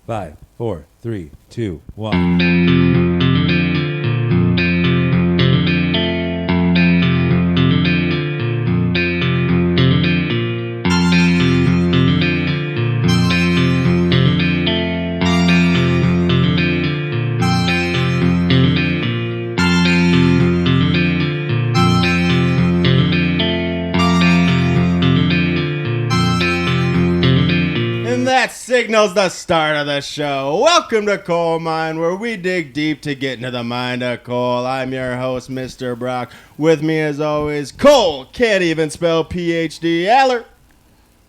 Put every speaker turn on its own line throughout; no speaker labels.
5, 4, 3, 2, 1.
That signals the start of the show. Welcome to Coal Mine, where we dig deep to get into the mind of coal. I'm your host, Mr. Brock. With me, as always, Cole can't even spell P.H.D. Eller.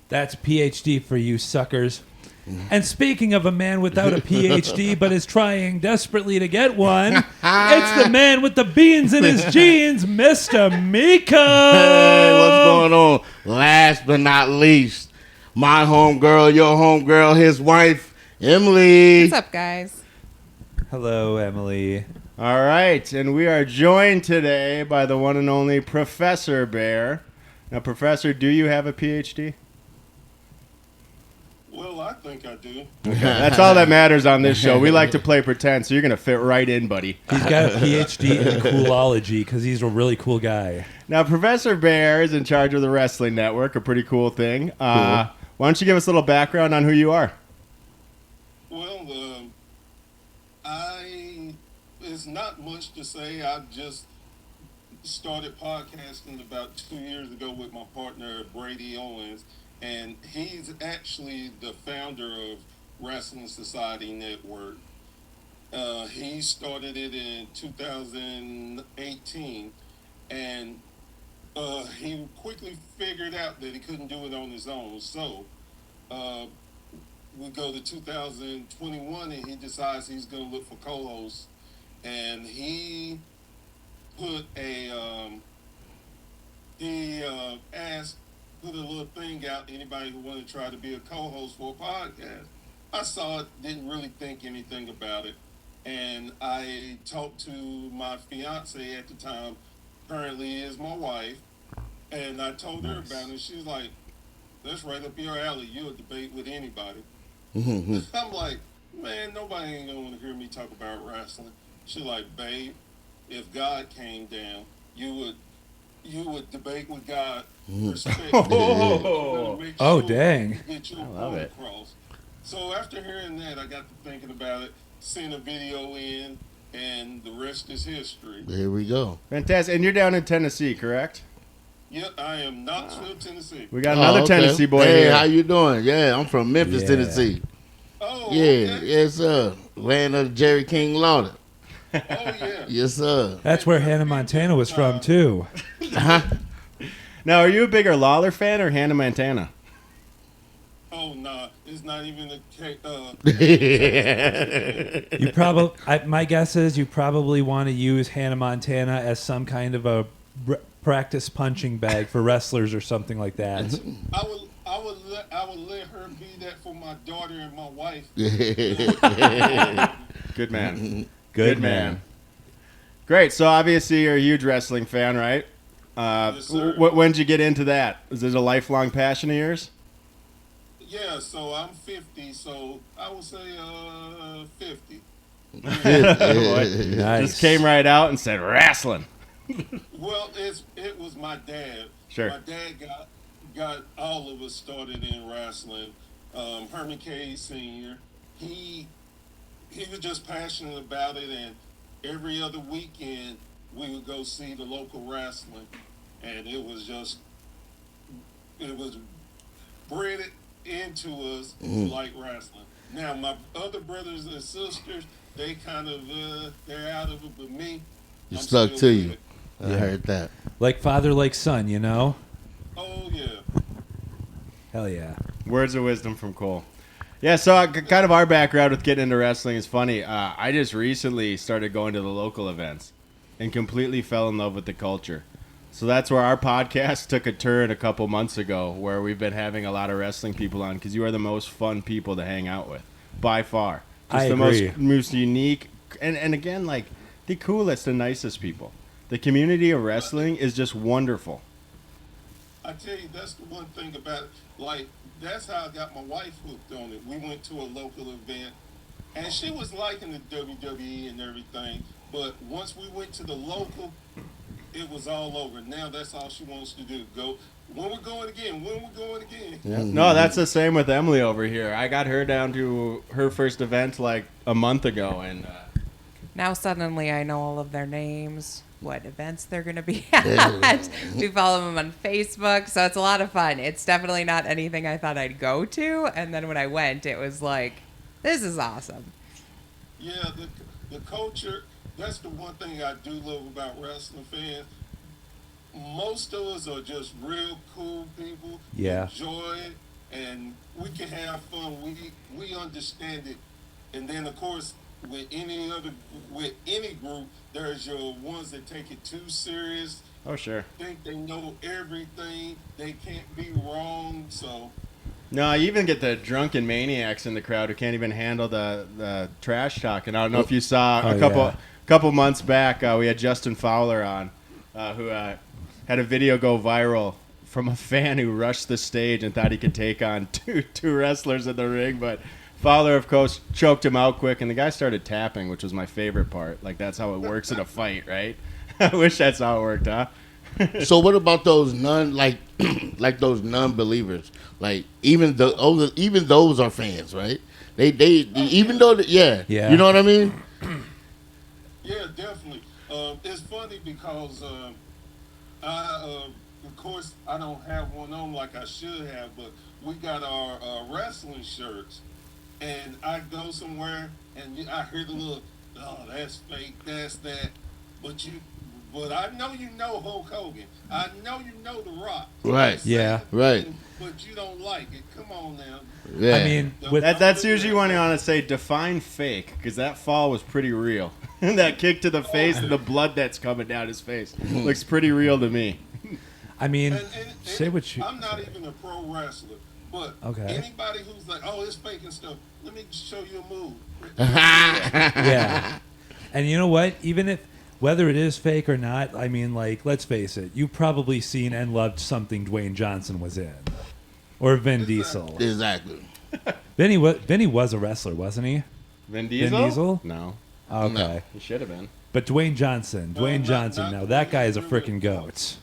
That's P.H.D. for you suckers. And speaking of a man without a Ph.D. but is trying desperately to get one, it's the man with the beans in his jeans, Mr. Meko.
Hey, what's going on? Last but not least, my homegirl, your homegirl, his wife, Emily.
What's up, guys?
Hello, Emily.
All right, and we are joined today by the one and only Professor Bear. Now, Professor, do you have a Ph.D.?
Well, I think I do.
Okay, that's all that matters on this show. We like to play pretend, so you're going to fit right in, buddy.
He's got a Ph.D. in coolology because he's a really cool guy.
Now, Professor Bear is in charge of the Wrestling Network, a pretty cool thing. Why don't you give us a little background on who you are?
Well, it's not much to say. I just started podcasting about 2 years ago with my partner, Brady Owens, and he's actually the founder of Wrestling Society Network. He started it in 2018, and he quickly figured out that he couldn't do it on his own. So we go to 2021, and he decides he's going to look for co-hosts. And he put put a little thing out, anybody who wanted to try to be a co-host for a podcast. I saw it, didn't really think anything about it. And I talked to my fiance at the time, currently is my wife, and I told her about it. She's like, "That's right up your alley. You'll debate with anybody." I'm like, "Man, nobody ain't gonna want to hear me talk about wrestling." She's like, "Babe, if God came down, you would debate with God." Respect.
Oh, dang!
Get your
I love
point
it.
across. So after hearing that, I got to thinking about it. Sent a video in, and the rest is history.
There we go.
Fantastic. And you're down in Tennessee, correct?
Yep, I am Knoxville, Tennessee.
We got another
okay.
Tennessee boy
Hey,
here.
how you doing? Yeah, I'm from Memphis,
Yeah.
Tennessee.
Oh,
Yeah,
okay.
yes, sir. Land of Jerry King Lawler.
Oh, yeah.
Yes, sir.
That's where Hannah Montana was from, too.
Now, are you a bigger Lawler fan or Hannah Montana?
Oh, nah. It's not even a
You my guess is you probably want to use Hannah Montana as some kind of a practice punching bag for wrestlers or something like that.
I would let her be that for my daughter and my wife.
Good man. Good man. Great. So, obviously, you're a huge wrestling fan, right?
Yes, sir.
When did you get into that? Is it a lifelong passion of yours?
Yeah, so I'm 50, so I would say 50.
Boy,
Nice.
just came right out and said wrestling.
Well, it was my dad.
Sure.
My dad got all of us started in wrestling. Herman K. Sr. He was just passionate about it, and every other weekend we would go see the local wrestling, and it was bred into us to like wrestling. Now my other brothers and sisters, they kind of they're out of it, but me,
You
I'm
stuck
still
to
with
you.
it.
I heard that.
Like father, like son, you know?
Oh yeah.
Hell yeah.
Words of wisdom from Cole. Yeah, so kind of our background with getting into wrestling is funny. I just recently started going to the local events and completely fell in love with the culture. So that's where our podcast took a turn a couple months ago, where we've been having a lot of wrestling people on, because you are the most fun people to hang out with, by far. Just
I
the
agree.
most unique, and again, like, the coolest and nicest people. The community of wrestling is just wonderful.
I tell you, that's the one thing about, like, that's how I got my wife hooked on it. We went to a local event, and she was liking the WWE and everything. But once we went to the local, it was all over. Now that's all she wants to do. Go. When we're going again? When we're going again?
Yeah. No, that's the same with Emily over here. I got her down to her first event like a month ago, and
Now suddenly I know all of their names, what events they're going to be at. We follow them on Facebook, so it's a lot of fun. It's definitely not anything I thought I'd go to, and then when I went, it was like, this is awesome.
Yeah, the culture. That's the one thing I do love about wrestling fans. Most of us are just real cool people.
Yeah.
Enjoy it, and we can have fun. We understand it, and then of course with any group, there's your ones that take it too serious.
oh sure.
Think they know everything. They can't be wrong. So
No, I even get the drunken maniacs in the crowd who can't even handle the trash talk. And I don't know if you saw
Oh,
a couple
yeah.
couple months back, we had Justin Fowler on, who had a video go viral from a fan who rushed the stage and thought he could take on two wrestlers in the ring, but Fowler, of course, choked him out quick, and the guy started tapping, which was my favorite part. Like, that's how it works in a fight, right? I wish that's how it worked, huh?
So what about those like those non-believers? Like even those are fans, right? They even though
Yeah.
you know what I mean?
yeah, definitely. It's funny because of course, I don't have one on like I should have, but we got our wrestling shirts, and I go somewhere and I hear the little, oh, that's fake, that's that, but I know you know Hulk Hogan, I know you know The Rock,
Right.
Yeah.
Right.
but you don't like it. Come on now.
Yeah.
I mean, with
That's usually when I want to say define fake, because that fall was pretty real. That kick to the face and the blood that's coming down his face looks pretty real to me.
I mean,
And
say what you.
I'm not even a pro wrestler, but
Okay.
anybody who's like, oh, it's fake and stuff, let me show you a move.
Yeah. And you know what? Even if whether it is fake or not, I mean, like, let's face it, you've probably seen and loved something Dwayne Johnson was in, or Vin Diesel.
Exactly.
Vinny was a wrestler, wasn't he?
Vin Diesel?
Diesel?
No,
Okay.
No.
he should have been.
But Dwayne Johnson,
not
now that guy is a
really
freaking goat.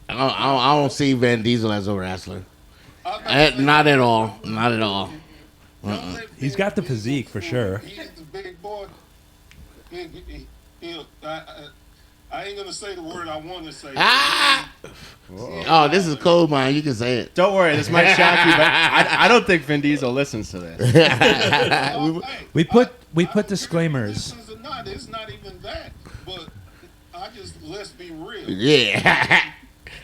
I don't see Van Diesel as a wrestler.
I'm
Not at all. Not at all.
Don't let
He's
Vin
got the
Diesel
physique for
fool
sure.
you. He's the big boy. I ain't gonna say the word I want to say.
Ah! Oh, this is cold, man. You can say it.
Don't worry, this might shock you, but I don't think Vin Diesel listens to this.
We put disclaimers.
Listens or not, it's not even that. But let's be real.
Yeah.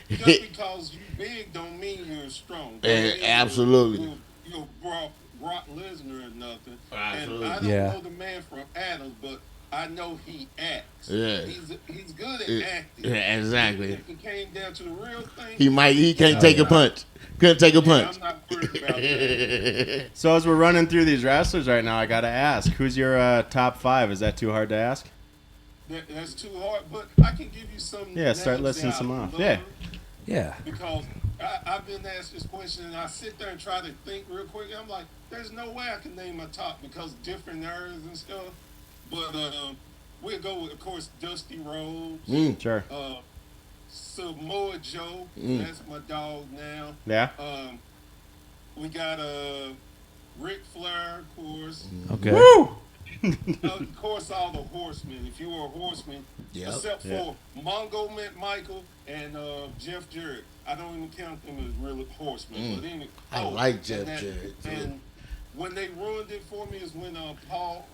Just because you big don't mean you're strong. Don't mean
Absolutely.
You're Brock Lesnar or nothing.
Absolutely.
And I don't
Yeah.
know the man from Adams, but I know he acts.
Yeah.
He's good at acting.
Yeah, exactly.
If it came down to the real thing,
He can't take a punch. Couldn't take a
yeah,
punch.
I'm not worried about that.
So as we're running through these wrestlers right now, I got to ask, who's your top 5? Is that too hard to ask?
That's too hard, but I can give you some.
Yeah, start
names
listing
that
some
I
off.
love.
Yeah.
Yeah.
Because I've been asked this question, and I sit there and try to think real quick. I'm like, there's no way I can name my top because different eras and stuff. But we'll go with, of course, Dusty Rhodes,
Sure.
Samoa Joe. That's my dog now.
Yeah.
We got Ric Flair, of course.
Okay.
Woo!
Of course, all the horsemen. If you were a horseman,
Yep.
except for Mongo Michael and Jeff Jarrett. I don't even count them as real horsemen. But anyway,
I like Jeff
and
Jarrett, too.
And when they ruined it for me is when Paul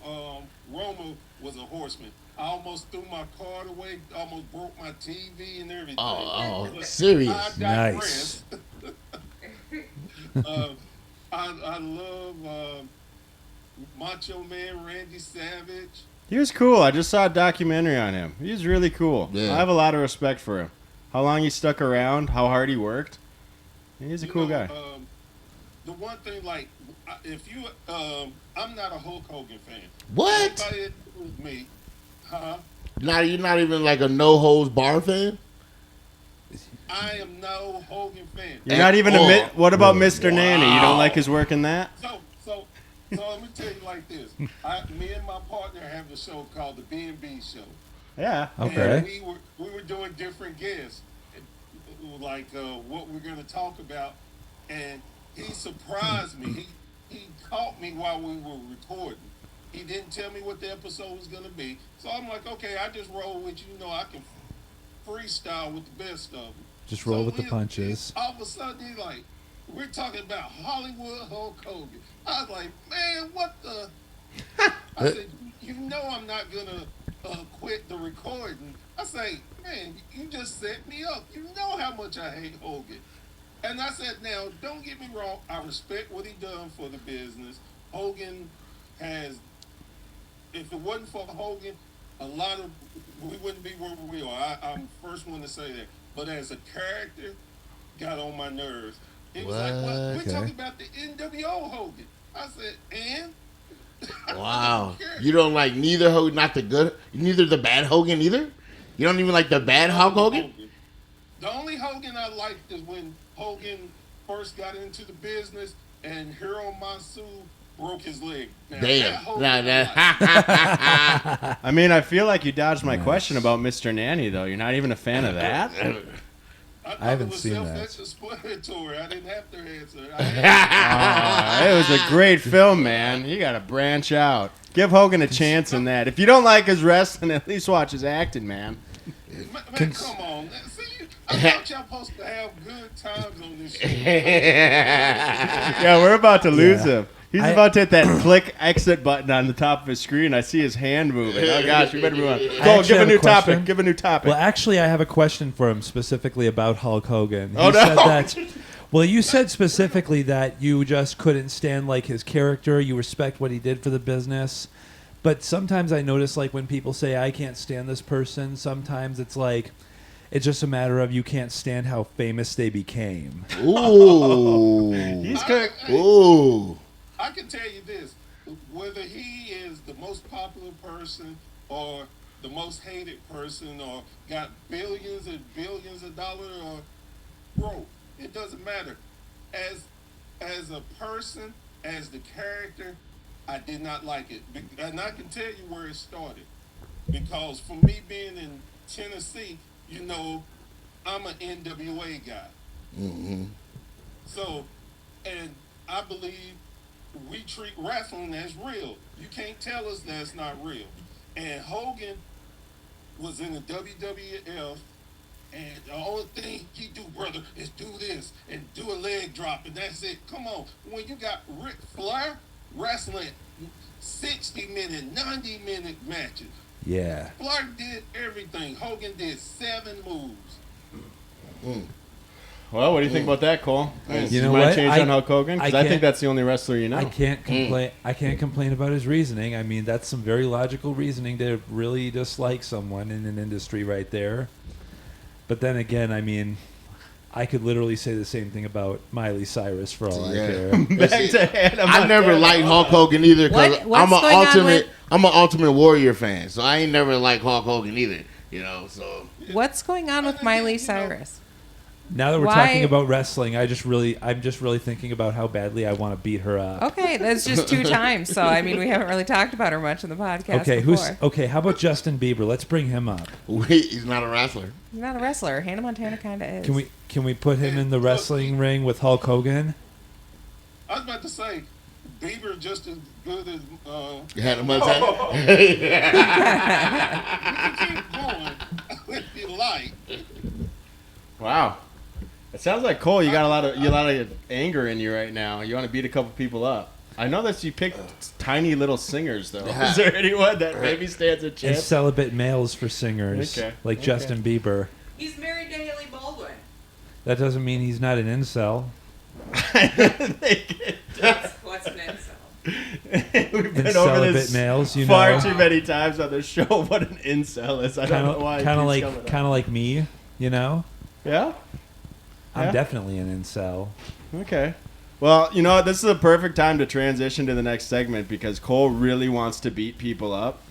Roma was a horseman. I almost threw my card away, almost broke my TV and everything.
Oh,
But
serious.
I
Nice.
digress. I love Macho Man Randy Savage.
He was cool. I just saw a documentary on him. He was really cool.
Yeah.
I have a lot of respect for him. How long he stuck around, how hard he worked. He's a cool guy.
The one thing, like, if you, I'm not a Hulk Hogan fan.
What?
Anybody that knows me, huh?
You're not even like a no holds bar fan?
I am no Hogan fan.
You're not even
all.
what about
Really?
Mr. Nanny? You don't
Wow.
like his work in that?
So So let me tell you like this. Me and my partner have a show called the B&B Show.
Yeah.
Okay.
And we were doing different guests, like what we're going to talk about. And he surprised me. He caught me while we were recording. He didn't tell me what the episode was going to be. So I'm like, okay, I just roll with you. You know, I can freestyle with the best of them.
Just roll with the punches.
All of a sudden, he's like, we're talking about Hollywood Hulk Hogan. I was like, man, what the? I said, you know I'm not going to quit the recording. I say, man, you just set me up. You know how much I hate Hogan. And I said, now, don't get me wrong. I respect what he done for the business. Hogan has, if it wasn't for Hogan, we wouldn't be where we are. I'm the first one to say that. But as a character, got on my nerves. He was like, well, we're talking about the NWO Hogan. I said, and?
Wow. You don't like neither Hogan, not the good, neither the bad Hogan either? You don't even like the bad Hulk Hogan?
The only Hogan I liked is when Hogan first got into the business and Hiro Masu broke his leg. Now,
Damn.
I mean, I feel like you dodged my question about Mr. Nanny, though. You're not even a fan of that?
I haven't seen that.
Self-explanatory. I didn't have to answer.
It was a great film, man. You got to branch out. Give Hogan a chance in that. If you don't like his wrestling, at least watch his acting, man.
Man, come on. See, I thought y'all supposed to have good times on this show.
Yeah, we're about to lose him. He's about to hit that click exit button on the top of his screen. I see his hand moving. Oh, gosh, we better move on. Go, give a new topic. Give a new topic.
Well, actually, I have a question for him specifically about Hulk Hogan.
Oh, no.
Said that, well, you said specifically that you just couldn't stand, like, his character. You respect what he did for the business. But sometimes I notice, like, when people say, I can't stand this person, sometimes it's like, it's just a matter of you can't stand how famous they became.
Ooh.
He's good.
Ooh.
I can tell you this, whether he is the most popular person or the most hated person or got billions and billions of dollars or broke, it doesn't matter. As a person, as the character, I did not like it. And I can tell you where it started. Because for me being in Tennessee, you know, I'm an NWA guy.
Mm-hmm.
So, and I believe we treat wrestling as real. You can't tell us that's not real. And Hogan was in the WWF, and the only thing he do, brother, is do this and do a leg drop, and that's it. Come on. When you got Ric Flair wrestling 60-minute, 90-minute matches.
Yeah.
Flair did everything. Hogan did 7 moves.
Well, what do you think about that, Cole?
You know
might
what?
change on Hulk Hogan? Because I think
can't-
that's the only wrestler you know.
I can't complain. I can't complain about his reasoning. I mean, that's some very logical reasoning to really dislike someone in an industry right there. But then again, I mean, I could literally say the same thing about Miley Cyrus for all I care.
Back to Hannah
I never
Montana.
liked Hulk Hogan either because
What's
I'm an Ultimate Warrior fan, so I ain't never liked Hulk Hogan either. You know, so
What's going on with Miley Cyrus?
Now that we're
Why-
talking about wrestling, I'm just really thinking about how badly I want to beat her up.
Okay, that's just 2 times. So I mean, we haven't really talked about her much in the podcast.
Okay,
before.
How about Justin Bieber? Let's bring him up.
he's not a wrestler.
He's not a wrestler. Hannah Montana kind of is.
Can we put him in the wrestling ring with Hulk Hogan?
I was about to say, Bieber just as good as.
You had a Montana.
You can keep going if you like.
Wow. It sounds like Cole. You got a lot of anger in you right now. You want to beat a couple people up. I know that you picked tiny little singers though.
Yeah.
Is there anyone that maybe stands a
And
chance?
celibate males for singers, like Justin Bieber.
He's married to Haley Baldwin.
That doesn't mean he's not an incel.
What's an incel?
We've been
And
over
celibate
this
males, you
far
know.
too many times on the show. What an incel is. I don't know why.
Kind of like me, you know.
Yeah.
I'm
Yeah.
definitely an incel.
Okay. Well, you know, this is a perfect time to transition to the next segment because Cole really wants to beat people up.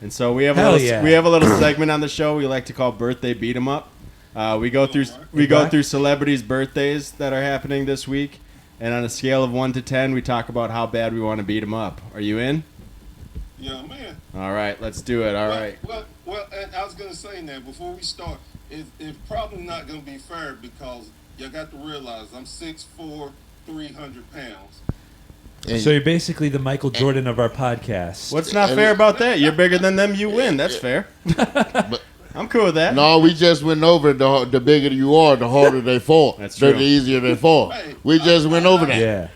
And so we have
Hell
a little,
yeah.
we have a little segment on the show we like to call Birthday Beat 'em Up. We go through celebrities' birthdays that are happening this week. And on a scale of 1 to 10, we talk about how bad we want to beat him up. Are you in?
Yeah, man.
All right, let's do it. All right.
Well, and I was going to say now, before we start, it's probably not going to be fair because you got to realize I'm 6'4", 300 pounds.
And-
So you're basically the Michael Jordan of our podcast.
What's not fair about that? You're bigger than them, you win. That's fair. I'm cool with that.
No, we just went over the bigger you are, the harder they fall.
That's
The
true.
easier they fall.
Hey,
We just went over that.
Yeah.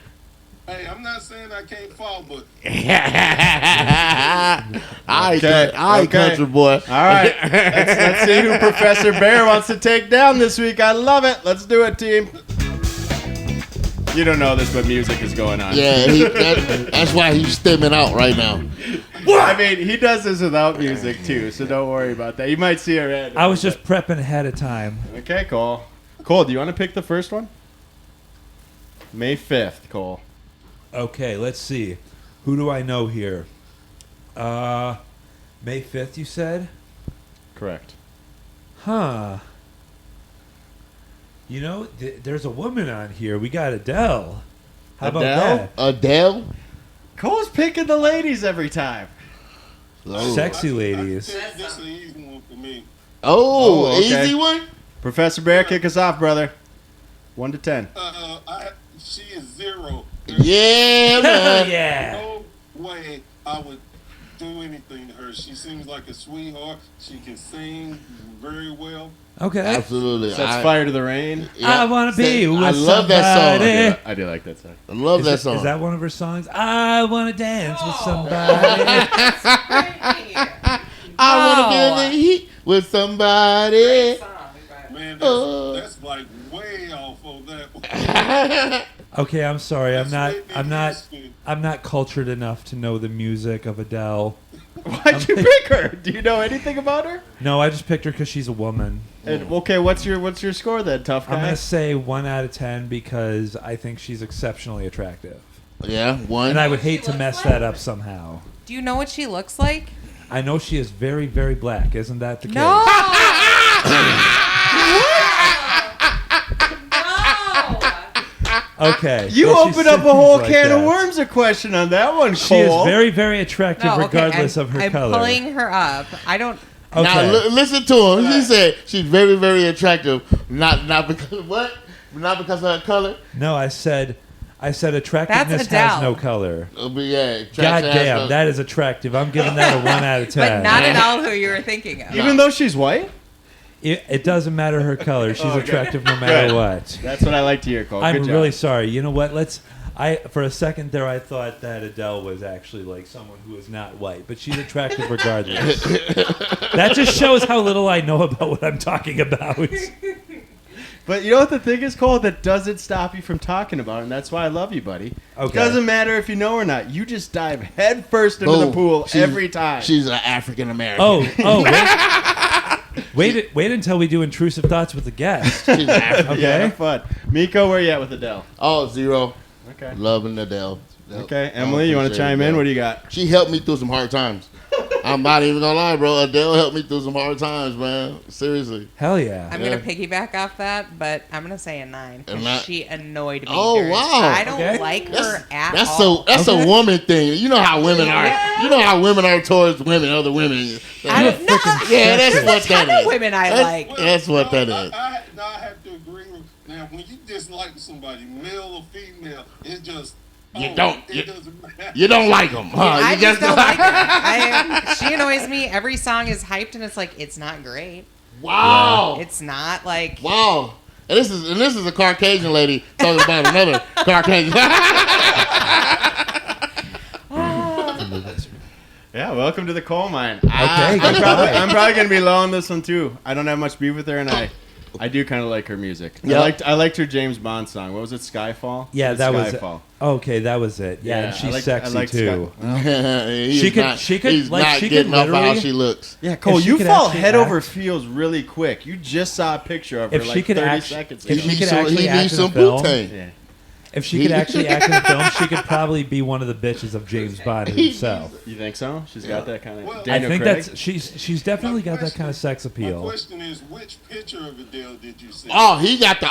Hey, I'm not saying I can't fall, but
I country boy.
All right. Let's see who Professor Bear wants to take down this week. I love it. Let's do it, team. You don't know this, but music is going on.
Yeah, that's why he's stimming out right now.
I mean, he does this without music, too, so don't worry about that. You might see her head.
I was just prepping ahead of time.
Okay, Cole. Cole, do you want to pick the first one? May 5th, Cole.
Okay, let's see. Who do I know here? May 5th, you said?
Correct.
Huh. You know, there's a woman on here. We got Adele. How about
Adele?
that?
Adele?
Cole's picking the ladies every time.
Oh,
Sexy
I
ladies.
can tell you this is an easy one for me.
Oh,
Oh, okay.
easy one?
Professor Bear, kick us off, brother. 1 to 10.
She is 0.
Yeah, man.
Yeah.
No way I would do anything to her. She seems like a sweetheart. She can sing very well.
Okay.
Absolutely.
Sets fire to the rain.
I wanna be with
I love that song.
somebody.
I do like that song.
I love
Is
that
it-
song.
Is that one of her songs? I want to dance with somebody.
I want to feel the heat with somebody.
Man,
Oh.
that's like way off of that one.
Okay, I'm sorry. I'm
That's
not.
way
I'm not.
interesting.
I'm not cultured enough to know the music of Adele.
Why'd you pick her? Do you know anything about her?
No, I just picked her because she's a woman.
And, okay, what's your score then, tough guy?
I'm gonna say 1 out of 10 because I think she's exceptionally attractive,
Yeah, one.
and I would hate to mess that up somehow.
Do you know what she looks like?
I know she is very, very black. Isn't that the case?
No.
Okay.
You
well, she
opened up a
seems
whole
like
can of
that.
worms of question on that one, Cole.
She is very, very attractive,
No, okay,
regardless of her
I'm
color.
pulling her up. I don't.
Okay.
Now listen to him. He said she's very, very attractive. Not because what? Not because of her color.
No, I said attractiveness
Adele.
has no color.
But yeah,
God
attraction has
damn,
no-
that is attractive. I'm giving that a 1 out of 10.
But not at all who you were thinking of.
Even though she's white?
It doesn't matter her color. She's
Okay.
attractive no matter
Good.
what.
That's what I like to hear, Cole.
I'm
Good job.
really sorry. You know what? For a second there, I thought that Adele was actually like someone who is not white, but she's attractive regardless. That just shows how little I know about what I'm talking about.
But you know what the thing is, Cole? That doesn't stop you from talking about it, and that's why I love you, buddy.
Okay.
Doesn't matter if you know or not. You just dive head first into the
Boom.
pool
She's-
every time.
She's an African American.
Wait until we do intrusive thoughts with the guest.
She's African.
Okay.
Yeah, have fun. Meko, where you at with Adele?
Oh, 0.
Okay.
Loving Adele.
Okay, Emily, you want to
appreciate
chime
it,
in?
bro.
What do you got?
She helped me through some hard times. I'm not even gonna lie, bro. Adele helped me through some hard times, man. Seriously.
Hell yeah.
I'm gonna piggyback off that, but I'm gonna say a 9. 'Cause
A 9?
she annoyed me.
Oh,
during-
wow.
I don't
Okay.
like her at
That's
all.
That's
Okay.
a woman thing. You know how women are. You know how women are towards women, other women.
I don't know.
Yeah, that's what
There's a ton
that
of
is.
women I
That's-
like.
That's what that is.
I have to agree with. Now, when you dislike somebody, male or female, it just.
You don't-
It doesn't matter.
You don't like them, huh?
I
You
just don't like her. She annoys me. Every song is hyped, and it's like it's not great.
Wow.
It's not like
Wow. And this is a Caucasian lady talking about another Caucasian.
Yeah, welcome to the coal mine.
Okay,
I'm
goodbye.
probably gonna be low on this one too. I don't have much beef with her, and I do kind of like her music.
Yep.
I liked her James Bond song. What was it? Skyfall.
Yeah,
It
that was
Skyfall.
okay. That was it. Yeah, and
I
she's
liked-
sexy
I liked
too.
She
could-
He's
like,
not
she could
getting off of how
literally-
she looks.
Yeah, Cole,
If she
you
could
fall
actually
head over
act-
heels really quick. You just saw a picture of her
If she
like
could
30
act-
seconds
if
ago.
she could actually
he
act
needs
in a
some
film.
Wu-Tang.
Yeah.
If she could actually act in a film, she could probably be one of the bitches of James Bond himself.
You think so? She's got that kind of.
Well,
I
Daniel
think
Craig?
that's she's definitely got that kind of sex
My
appeal.
question is, which picture of Adele did you see?
Oh, he got the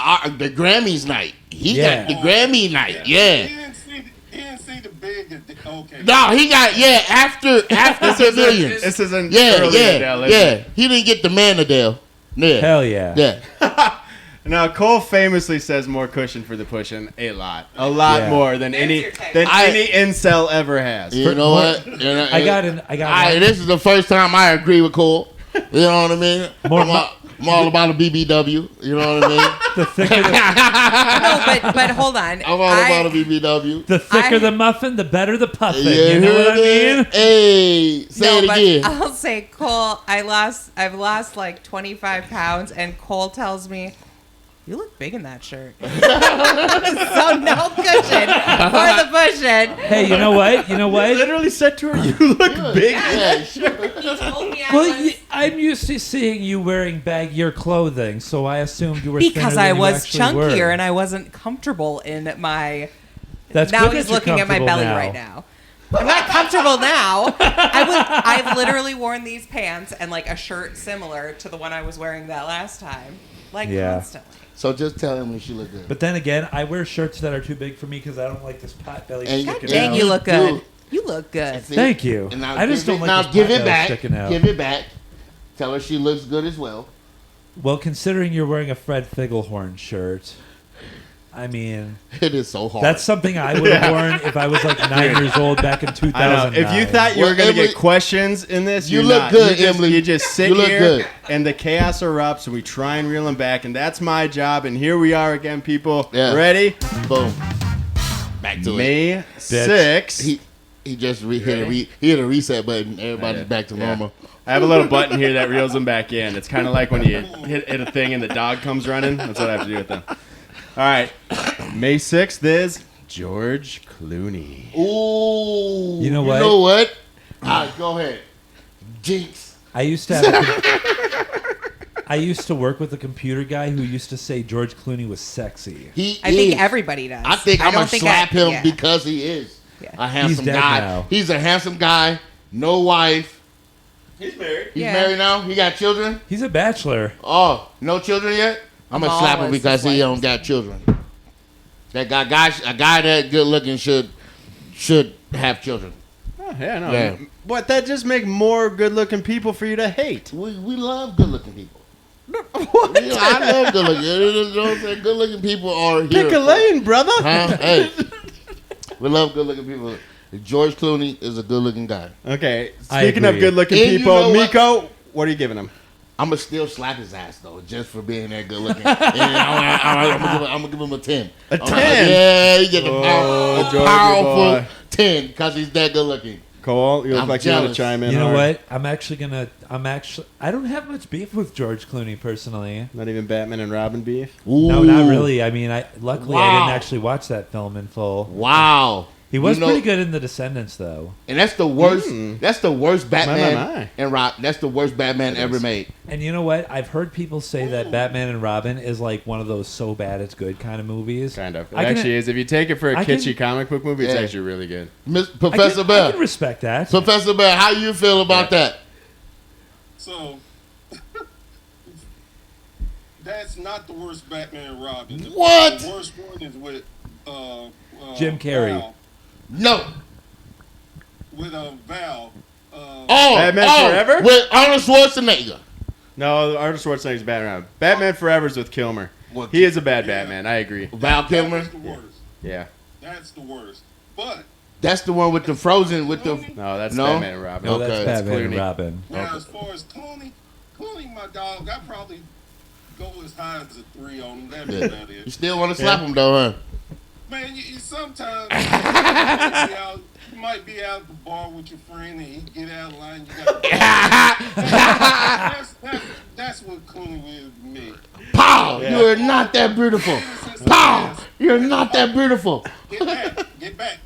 Grammys night. He
Yeah.
got the Grammy night. Yeah.
He didn't see the big Adele. Okay.
No, he got after Civilians.
This isn't
Yeah,
early Adele, is it?
He didn't get the man Adele. Yeah.
Hell yeah.
Yeah.
Now Cole famously says more cushion for the pushing a lot
Yeah.
more than
There's
any
your take.
any incel ever has.
You know what?
I got
This is the first time I agree with Cole. You know what I mean? I'm all about a BBW. You know what I mean?
the thicker the,
No, but hold on.
I'm all about a BBW.
the thicker
I-
the muffin, the better the puffin.
Yeah,
You know what I mean?
Hey, say it
but
again.
I'll say, Cole, I've lost like 25 pounds, and Cole tells me, you look big in that shirt. So no cushion for the pushing.
Hey, you know what? You know
I
what?
literally said to her, "You look big."
Yeah, sure.
He told me I
Well,
was...
I'm used to seeing you wearing baggier clothing, so I assumed you were
Because
thinner
I
than you
was
actually
chunkier
were.
and I wasn't comfortable in my...
That's
now
good
he's
that you're
looking at my
comfortable
belly
now.
right now. I'm not comfortable now. I've literally worn these pants and like a shirt similar to the one I was wearing that last time. Like
Yeah.
constantly.
So just tell him when she look good.
But then again, I wear shirts that are too big for me because I don't like this pot belly
And-
sticking
Dang,
out.
you look good.
Dude.
You look good.
See?
Thank you.
And now
I just
give
don't
it-
like
now
this
give
pot
it
belly
back.
sticking out.
Give it back. Tell her she looks good as well.
Well, considering you're wearing a Fred Figglehorn shirt, I mean,
It is so hard.
that's something I would have worn if I was like 9 years old back in 2009.
I know. If you thought you
Well,
were going to
Emily-
get questions in this,
You
you're
look
not.
good,
you just,
Emily.
You just sit
You look
here,
good.
and the chaos erupts, and we try and reel them back, and that's my job. And here we are again, people.
Yeah.
Ready?
Boom. Back to it.
May 6th.
He just he hit a reset button. Everybody's back to normal.
I have a little button here that reels them back in. It's kind of like when you hit a thing and the dog comes running. That's what I have to do with them. All right. May 6th is George Clooney.
Ooh.
You know what?
You know what? All right, go ahead. Jinx.
I used to have I used to work with a computer guy who used to say George Clooney was sexy.
I think everybody does.
I think I'm
don't
gonna
think
slap him
yeah.
because he is
Yeah.
a handsome
dead
guy.
now.
He's a handsome guy. No wife.
He's married.
He's
Yeah.
married now. He got children.
He's a bachelor.
Oh, no children yet. I'm gonna
Jamal
slap him
was
because
his
he
wife.
don't got children. That a guy that good looking should have children.
Oh, yeah, no.
Yeah.
But that just make more good-looking people for you to hate.
We love good looking people. I love good looking. You know what I'm saying? Good looking people are here.
Pick a lane, brother.
Huh? Hey, we love good looking people. George Clooney is a good looking guy.
Okay.
I
Speaking of
agree.
good-looking
And you
people,
know what?
Meko, what are you giving him?
I'm gonna still slap his ass though, just for being that good looking. I'm gonna give him a 10.
A 10?
Yeah, he get a
Georgie
powerful
boy.
10 because he's that good looking.
Cole, you look
I'm
like you want to
jealous.
chime in.
You know
hard.
what? I don't have much beef with George Clooney personally.
Not even Batman and Robin beef.
No, not really. I mean, luckily I
Wow.
didn't actually watch that film in full.
Wow.
He was
You know-
pretty good in The Descendants, though.
And that's the worst. That's the worst Batman
my.
and Rob. That's the worst Batman ever made.
And you know what? I've heard people say that Batman and Robin is like one of those so bad it's good kind of movies.
Kind of. It
I can-
actually is. If you take it for a
I can-
kitschy comic book movie, it's
Yeah.
actually really good.
Professor
I
Bell.
can respect that.
Professor Bell, how you feel about that?
So that's not the worst Batman and Robin.
What?
The worst one is with
Jim Carrey.
Val,
No.
with Val.
Oh,
Batman Forever?
with Arnold Schwarzenegger.
No, Arnold Schwarzenegger's Batman. and Robin. Batman Forever's with Kilmer.
What?
He is a bad Batman. I agree.
Val Kilmer.
That's the worst.
Yeah.
That's the worst. But
That's the one with the Frozen with the.
No, that's
No?
Batman and Robin.
No,
Okay.
that's
That's
Batman and
Clooney.
Robin.
now, as far as Clooney, my dog, I probably go as high as a 3 on him. That's
Yeah.
about
You
it.
still want to slap him though, huh?
Man, you sometimes you might be out at the bar with your friend and he get out of line. You got that's what Clooney is to me.
Pow!
Yeah.
You are not that beautiful. Pow! You're not that beautiful.
Get back.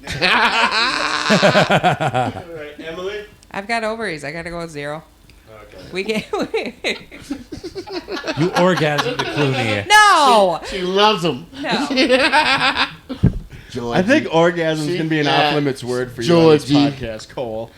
All right, Emily?
I've got ovaries. I gotta go with 0.
Okay.
We can't.
You orgasmed to Clooney.
No.
She loves him.
No.
Georgie.
I think orgasm is going to be an
Yeah.
off-limits word for you on this
Georgie.
podcast, Cole.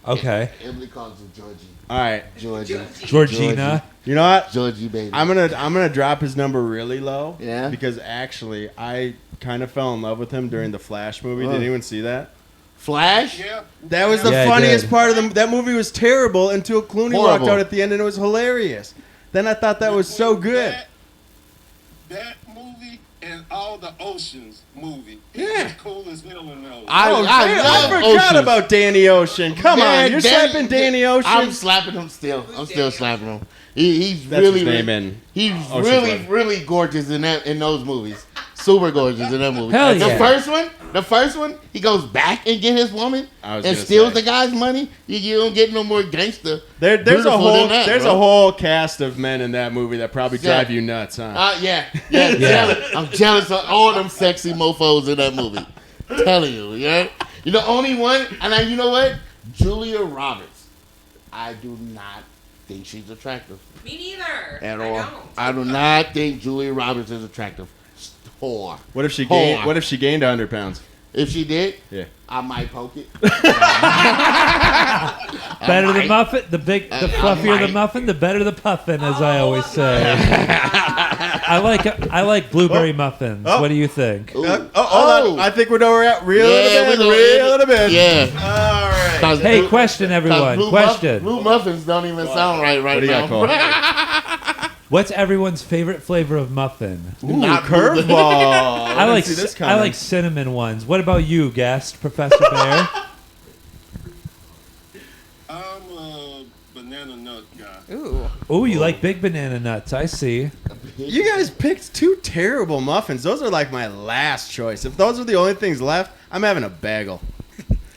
Okay.
Emily calls her Georgie.
All right.
Georgie.
Georgina.
You know what?
Georgie, baby.
I'm gonna drop his number really low.
Yeah?
Because actually, I kind of fell in love with him during the Flash movie.
Oh.
Did anyone see that?
Flash?
Yeah.
That was the
Yeah, I
funniest
did.
part of the. That movie was terrible until Clooney walked
Horrible.
out at the end, and it was hilarious. Then I thought that was so good.
That movie and all the Oceans movie.
Yeah.
It's just cool as hell in those.
I
man,
love
forgot
Oceans.
about Danny Ocean. Come
Man,
on, you're
Danny-
slapping Danny Ocean.
I'm slapping him still. I'm still slapping him. He's
That's
really,
his name
really,
in
he's
Ocean's
really,
11.
really gorgeous in those movies. Super gorgeous in that movie.
Hell
the
yeah.
first one, he goes back and get his woman
I was
and
gonna
steals
say.
the guy's money. You don't get no more gangster.
There's a
beautiful
whole
than that,
there's
bro.
a whole cast of men in that movie that probably
Yeah.
drive you nuts, huh?
Yeah.
Yeah.
Jealous. I'm jealous of all them sexy mofos in that movie. Telling you, yeah. You the only one, and you know what? Julia Roberts. I do not think she's attractive
Me neither.
at
I
all.
don't.
I do not think Julia Roberts is attractive. Whore.
What if she
Hold
gained?
on.
What if she gained 100 pounds?
If she did,
Yeah.
I might poke it.
Better the
might.
muffin, the fluffier the
might.
muffin, the better the puffin, as I always say. I like blueberry muffins.
Oh.
What do you think?
Ooh.
Hold on. I think we know where we're at. Reel it in. Reel it in.
Yeah.
All right.
'Cause
Hey,
blue-
question,
'cause
everyone. Question.
Blue muffins don't even sound right
What do you
now.
got, Cole?
What's everyone's favorite flavor of muffin?
Ooh,
Not
curveball.
I like
see this
I like cinnamon ones. What about you, guest Professor Bear?
I'm a banana nut guy.
Ooh.
Oh, you like big banana nuts? I see.
You guys picked two terrible muffins. Those are like my last choice. If those are the only things left, I'm having a bagel.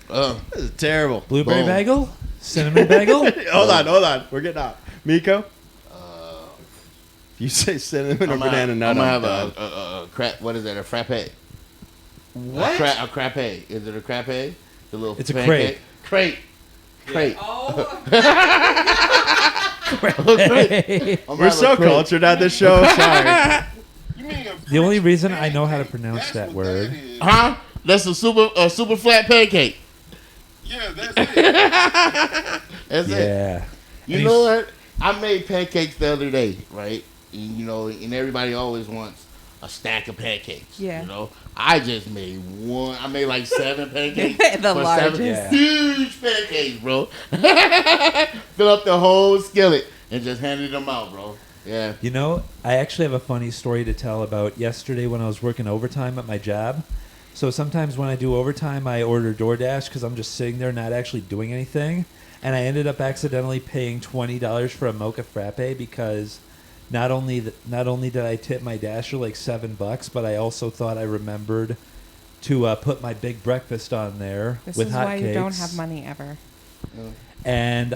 This is terrible.
Blueberry
Boom.
bagel, cinnamon bagel.
Hold on. We're getting out. Miko? If you say cinnamon or banana nut,
I'm gonna have
done.
a crap. What is that? A frappe?
What?
A crepe. Is it a crepe? The little
It's a
pancake? Crate.
Oh.
Hey.
We're so cultured at this show. Sorry.
You mean a
The only
French
reason I know how to
pancake?
pronounce
That's
that
what
word.
that is.
Huh? That's a super flat pancake.
Yeah, that's it.
That's it.
Yeah.
You
And
know
he's-
what? I made pancakes the other day, right? And, and everybody always wants a stack of pancakes.
Yeah.
You know, I just made one. I made like 7 pancakes.
The
for
largest.
7
Yeah.
huge pancakes, bro. Fill up the whole skillet and just handed them out, bro. Yeah.
You know, I actually have a funny story to tell about yesterday when I was working overtime at my job. So sometimes when I do overtime, I order DoorDash because I'm just sitting there not actually doing anything. And I ended up accidentally paying $20 for a mocha frappe because not only did I tip my dasher like $7, but I also thought I remembered to put my big breakfast on there
This
with
is
hot
why
cakes.
you don't have money ever.
And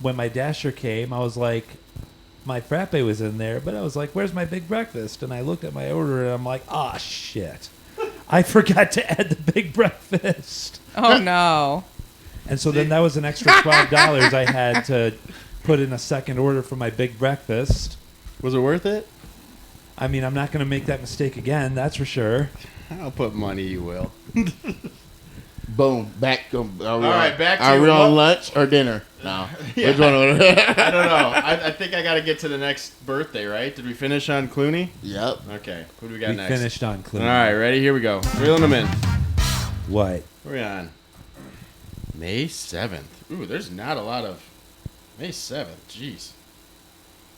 when my dasher came, I was like, my frappe was in there, but I was like, where's my big breakfast? And I looked at my order and I'm like, oh shit, I forgot to add the big breakfast.
Oh no.
And so then that was an extra $12 I had to put in a second order for my big breakfast.
Was it worth it?
I mean, I'm not going to make that mistake again, that's for sure.
I'll put money, you will.
Boom. Back. All
right, back to
Are we
your
on
mo-
lunch or dinner? No.
Yeah.
Which one?
I don't know. I think I got to get to the next birthday, right? Did we finish on Clooney?
Yep.
Okay. What do we got
We
next?
finished on Clooney.
All right, ready? Here we go. Reeling them in.
What?
Where are we on? May 7th. Ooh, there's not a lot of... May 7th. Jeez.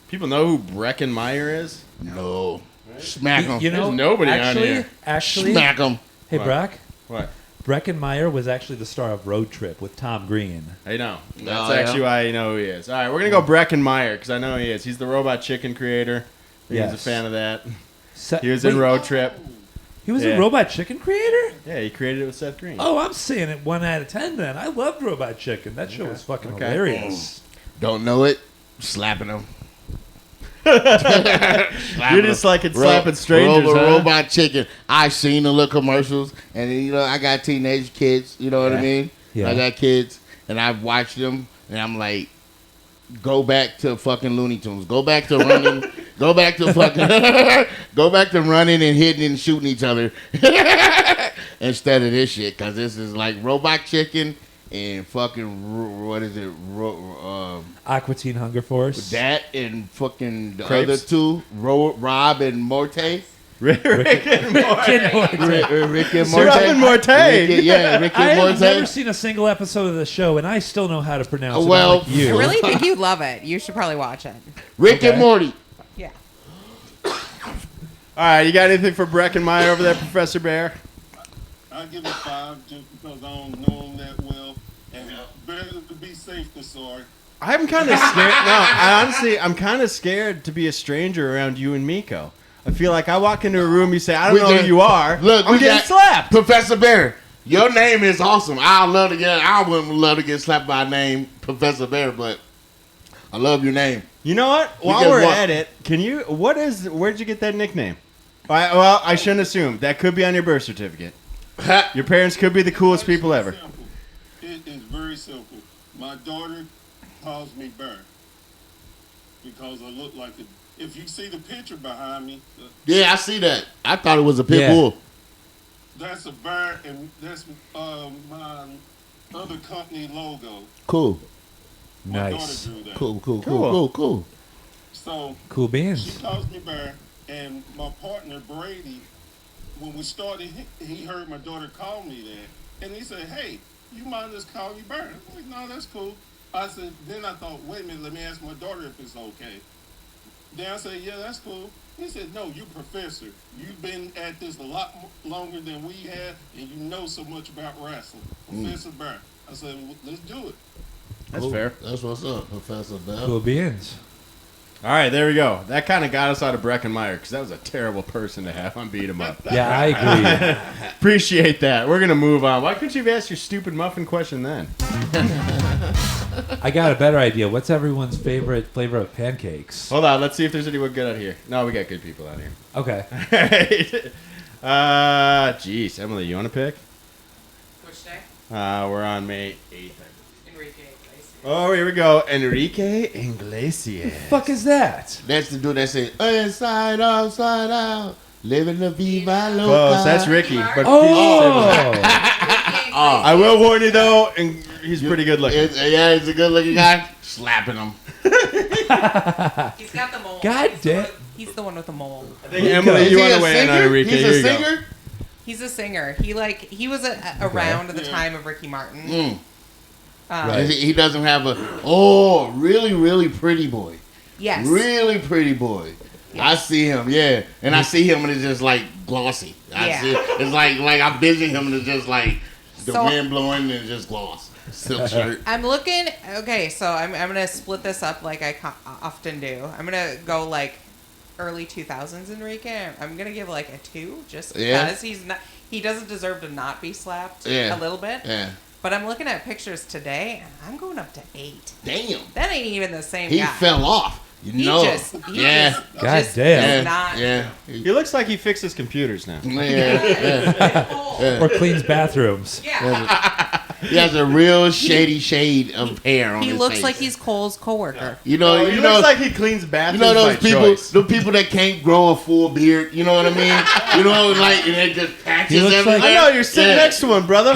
People know who Breckenmeyer is?
No. Smack him.
You know,
There's nobody on
actually,
here.
Actually,
Smack him.
hey,
What?
Brock,
What?
Breckenmeyer was actually the star of Road Trip with Tom Green.
I know. That's
Oh, yeah?
actually why I know who he is. All right, we're going to go Breckenmeyer because I know who he is. He's the Robot Chicken creator. He's a
Yes.
fan of that.
Se-
He was in
wait,
Road Trip.
He was
Yeah.
a Robot Chicken creator?
Yeah, he created it with Seth Green.
Oh, I'm saying it 1 out of 10 then. I loved Robot Chicken. That show was fucking
Okay.
hilarious.
Don't know it. Slapping him.
You're just like it's slapping strangers, huh?
Robot chicken. I seen the little commercials, and I got teenage kids. You know what
Yeah.
I mean?
Yeah.
I got kids, and I've watched them, and I'm like, go back to fucking Looney Tunes. Go back to running. Go back to fucking. Go back to running and hitting and shooting each other instead of this shit. Because this is like Robot Chicken and fucking what is it?
Aqua Teen Hunger Force.
That and fucking the
Crepes.
other two, Rob and Morte.
Rick and Morty.
Rick and
Sir,
Morte.
Rob and Morte.
Rick
I
and
have
Morte.
never seen a single episode of the show, and I still know how to pronounce it.
Well,
Unlike you.
I really think you'd love it. You should probably watch it.
Rick
Okay.
and Morty.
Yeah.
All right, you got anything for Breckenmeyer over there, Professor Bear?
I give it 5 just because I don't know him that well, and better to be safe than sorry.
I'm kind of scared. I'm kind of scared to be a stranger around you and Meko. I feel like I walk into a room, you say, I don't know who you are.
Look,
I'm
we
getting
got
slapped.
Professor Bear. Your name is awesome. I wouldn't love to get slapped by a name, Professor Bear, but I love your name.
You know what? While
get
we're
what?
at it, where'd you get that nickname? Well, I shouldn't assume. That could be on your birth certificate. Your parents could be the coolest people ever.
Simple. It is very simple. My daughter calls me Bear because I look like a. If you see the picture behind me,
Yeah, I see that. I thought it was a pit
Yeah.
bull.
that's a bear, and that's my other company logo.
Cool.
My
Nice.
daughter drew that.
Cool.
So
Cool
she
beans.
calls me Bear, and my partner Brady, when we started, he heard my daughter call me that, and he said, "Hey, you mind us calling you Bear?" I was like, "No, that's cool." I said, then I thought, wait a minute, let me ask my daughter if it's okay. Then I said, yeah, that's cool. He said, no, you professor. You've been at this a lot longer than we have, and you know so much about wrestling. Professor Bear. I said, well, let's do it.
That's
Cool.
fair.
That's what's up, Professor Bear.
Cool beans.
All right, there we go. That kind of got us out of Breckenmeyer because that was a terrible person to have on Beat 'em Up.
Yeah, I agree.
Appreciate that. We're going to move on. Why couldn't you have asked your stupid muffin question then?
I got a better idea. What's everyone's favorite flavor of pancakes?
Hold on. Let's see if there's anyone good out here. No, we got good people out here.
Okay.
All right. Jeez, Emily, you want to pick?
Which day?
We're on May 8th.
Enrique.
Oh, here we go. Enrique Iglesias.
Fuck is that?
That's the dude that said, inside, outside, out. Living the Viva Loca.
Close. That's Ricky. But
Oh.
I will warn you, though, and he's pretty good looking.
He's a good looking guy. Slapping him.
He's got the mole.
God damn.
He's the one with the mole.
I think, Emily,
Is
you
he
want
a
to weigh in on
singer?
Enrique.
He's
Here
a
you go.
singer?
He's a singer. He was around at the time of Ricky Martin.
Mm.
Right.
He doesn't have really, really pretty boy.
Yes.
Really pretty boy. I see him, yeah. And I see him and it's just like glossy.
Yeah.
It's like I vision him and it's just like the
So-
wind blowing and it's just gloss. Silk shirt.
I'm looking. Okay, so I'm gonna split this up like I often do. I'm gonna go like early 2000s Enrique. I'm gonna give like a 2 just because
Yeah.
he doesn't deserve to not be slapped
Yeah.
a little bit.
Yeah.
But I'm looking at pictures today and I'm going up to 8.
Damn.
That ain't even the same
He
guy.
fell off. You
He
know.
just
yeah.
God
just
damn.
does
Yeah.
not.
Yeah.
He looks like he fixes computers now.
Yeah.
Or cleans bathrooms.
Yeah.
He has a real shady shade of hair on
He
his
looks
face.
like he's Cole's coworker.
You know,
He
you know,
looks like he cleans bathrooms
you know those
by
people,
choice.
the people that can't grow a full beard. You know what I mean? You know, like and they just patches
He looks like-
everywhere.
I know, you're sitting next to him, brother.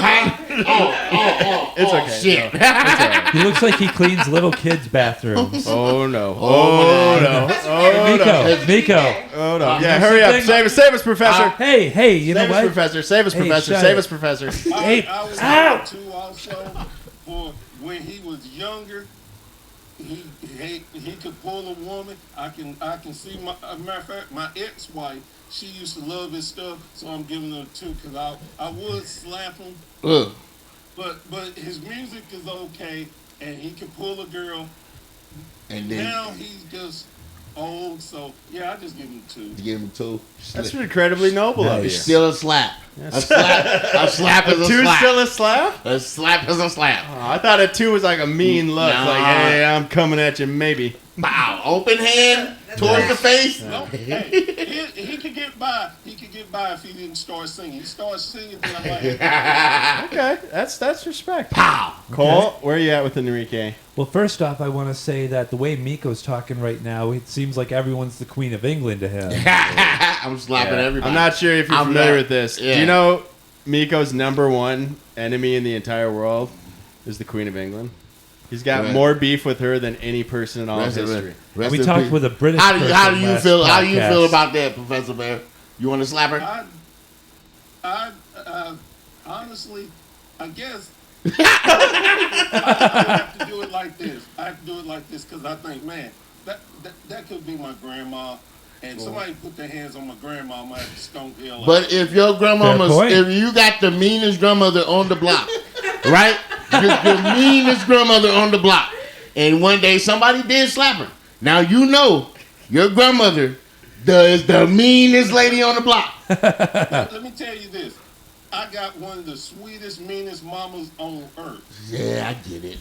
It's
okay.
Shit.
No, it's all right.
He looks like he cleans little kids' bathrooms.
Oh, no.
Oh,
Oh, no. Oh, no.
Meko.
Oh, no.
You
Yeah,
know
hurry up.
something?
Save us, Professor.
Hey, you know
Save us,
what?
Professor. Save us,
Hey,
Professor.
shut
Save
it.
us, Professor.
Hey,
I was
ow!
able to also for when he was younger. He could pull a woman. I can see my matter of fact, my ex-wife. She used to love his stuff, so I'm giving her 2 because I would slap him,
Ugh.
but his music is okay, and he can pull a girl.
And then
Now he's just old, so yeah, I just give him 2.
you give him 2.
That's incredibly noble of you.
It's still a slap. A slap is a
Two
slap.
still a slap?
A slap is a slap.
Oh, I thought a 2 was like a mean look.
Nah.
Like, hey, I'm coming at you, maybe.
Bow. Open hand towards the face.
No, hey, he could get by. He could get by if he didn't start singing. He starts singing, then I might.
Okay, that's respect.
Pow.
Cole, where are you at with Enrique?
Well, first off, I want to say that the way Meko's talking right now, it seems like everyone's the Queen of England to him.
I'm slapping everybody.
I'm not sure if you're
I'm
familiar
not-
with this.
yeah.
Do you know Meko's number one enemy in the entire world is the Queen of England? He's got
Right.
more beef with her than any person in all of history.
We talked with a British
How do
person
you
last
feel? How do you
podcast.
feel about that, Professor Bear? You want to slap her?
I honestly, I guess I have to do it like this. I have to do it like this because I think, man, that could be my grandma. And somebody put their hands on my grandma, I might have to stomp the hell out.
But if your grandmama,
Fair point.
if you got the meanest grandmother on the block, right? The meanest grandmother on the block, and one day somebody did slap her. Now you know your grandmother is the meanest lady on the block.
Let me tell you this. I got one of the sweetest, meanest mamas on earth.
Yeah, I get it.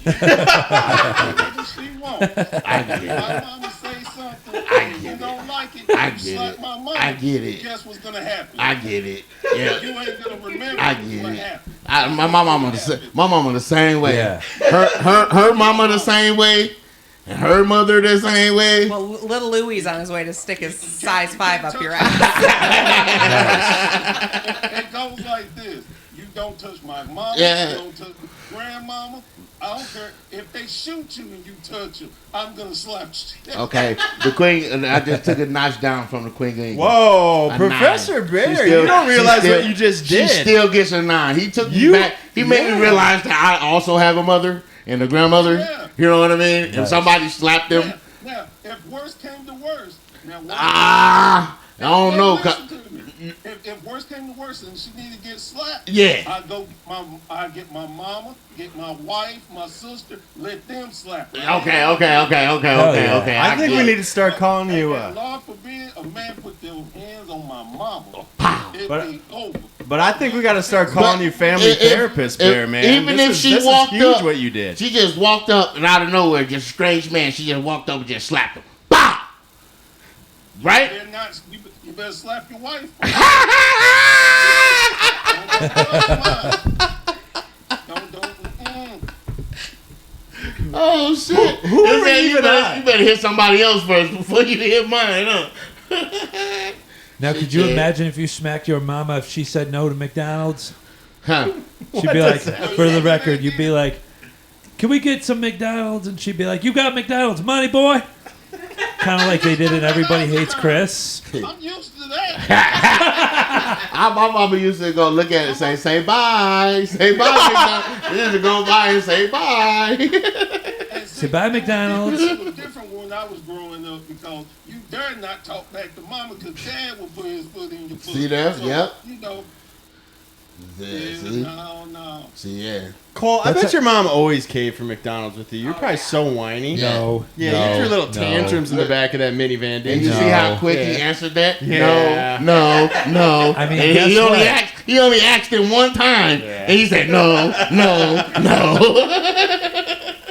She won't.
I get it.
My mama say something, and you don't like it,
I
you
get
slap
it.
my mama.
I get it.
Guess what's gonna happen?
I get it. Yeah.
You ain't gonna remember
I
what
get it.
happened.
My mama the same way.
Yeah.
Her mama the same way, and her mother the same way.
Well, little Louie's on his way to stick his size 5 up your ass.
It goes like this. You don't touch my mama.
Yeah.
You don't touch grandmama. I don't care if they shoot you and you touch them. I'm gonna slap you.
Okay, the Queen. I just took a notch down from the Queen of England.
Whoa,
A
Professor
9.
Bear,
She still-
you don't
she
realize
still-
what you just
She
did.
still gets a 9. He took me
You-
back. He made
yeah.
me realize that I also have a mother and a grandmother.
Yeah.
You know what I mean? And
Nice.
somebody slapped them.
Now, if worse came to worse, now what?
I don't know.
Listen to me. If worse came to worse and she needed to get slapped,
Yeah.
I get my mama, get my wife, my sister, let them slap her.
Okay.
yeah.
I think we
get
need
it.
to start calling you.
And Lord forbid a man put their hands on my mama. It'd
But-
be over.
But I think we got to start calling
But
you family
if-
therapist, Bear, man.
even
This
if
is-
she
this
walked
is huge
up,
what you did.
She just walked up and out of nowhere, just strange man. She just walked up and just slapped him. Bah! Right?
They're not, you better slap your wife.
Oh shit!
Who are we
you
even
better,
on?
you better hit somebody else first before you hit mine, huh?
Now, could you
Yeah.
imagine if you smacked your mama if she said no to McDonald's?
Huh?
She'd be like, for the record, you'd be like, can we get some McDonald's? And she'd be like, you got McDonald's money, boy? Kind of like they did in Everybody Hates Chris.
I'm used to that.
My mama used to go look at it and say bye, say bye. She used to go by and say bye.
And
Say bye, McDonald's.
It was different when I was growing up because you dare not talk back to mama because dad will put his foot in your foot.
See that?
So,
Yep.
You know,
See?
no.
See, yeah.
Cole, I
That's
bet your mom always caved for McDonald's with you. You're probably so whiny.
No.
Yeah,
no,
you threw little
no.
tantrums in the back of that minivan,
And
didn't
you
you?
see how quick
Yeah.
he answered that?
Yeah.
No.
I mean,
And
guess
he only
what?
he only asked him one time,
Yeah.
and he said no.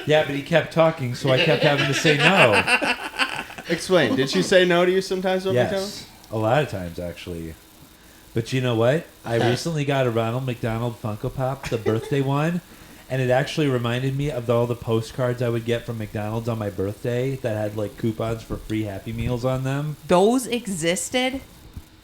Yeah, but he kept talking, so I kept having to say no.
Explain. Did she say no to you sometimes with McDonald's?
Yes, a lot of times, actually. But you know what? I recently got a Ronald McDonald Funko Pop, the birthday one, and it actually reminded me of all the postcards I would get from McDonald's on my birthday that had like coupons for free Happy Meals on them.
Those existed.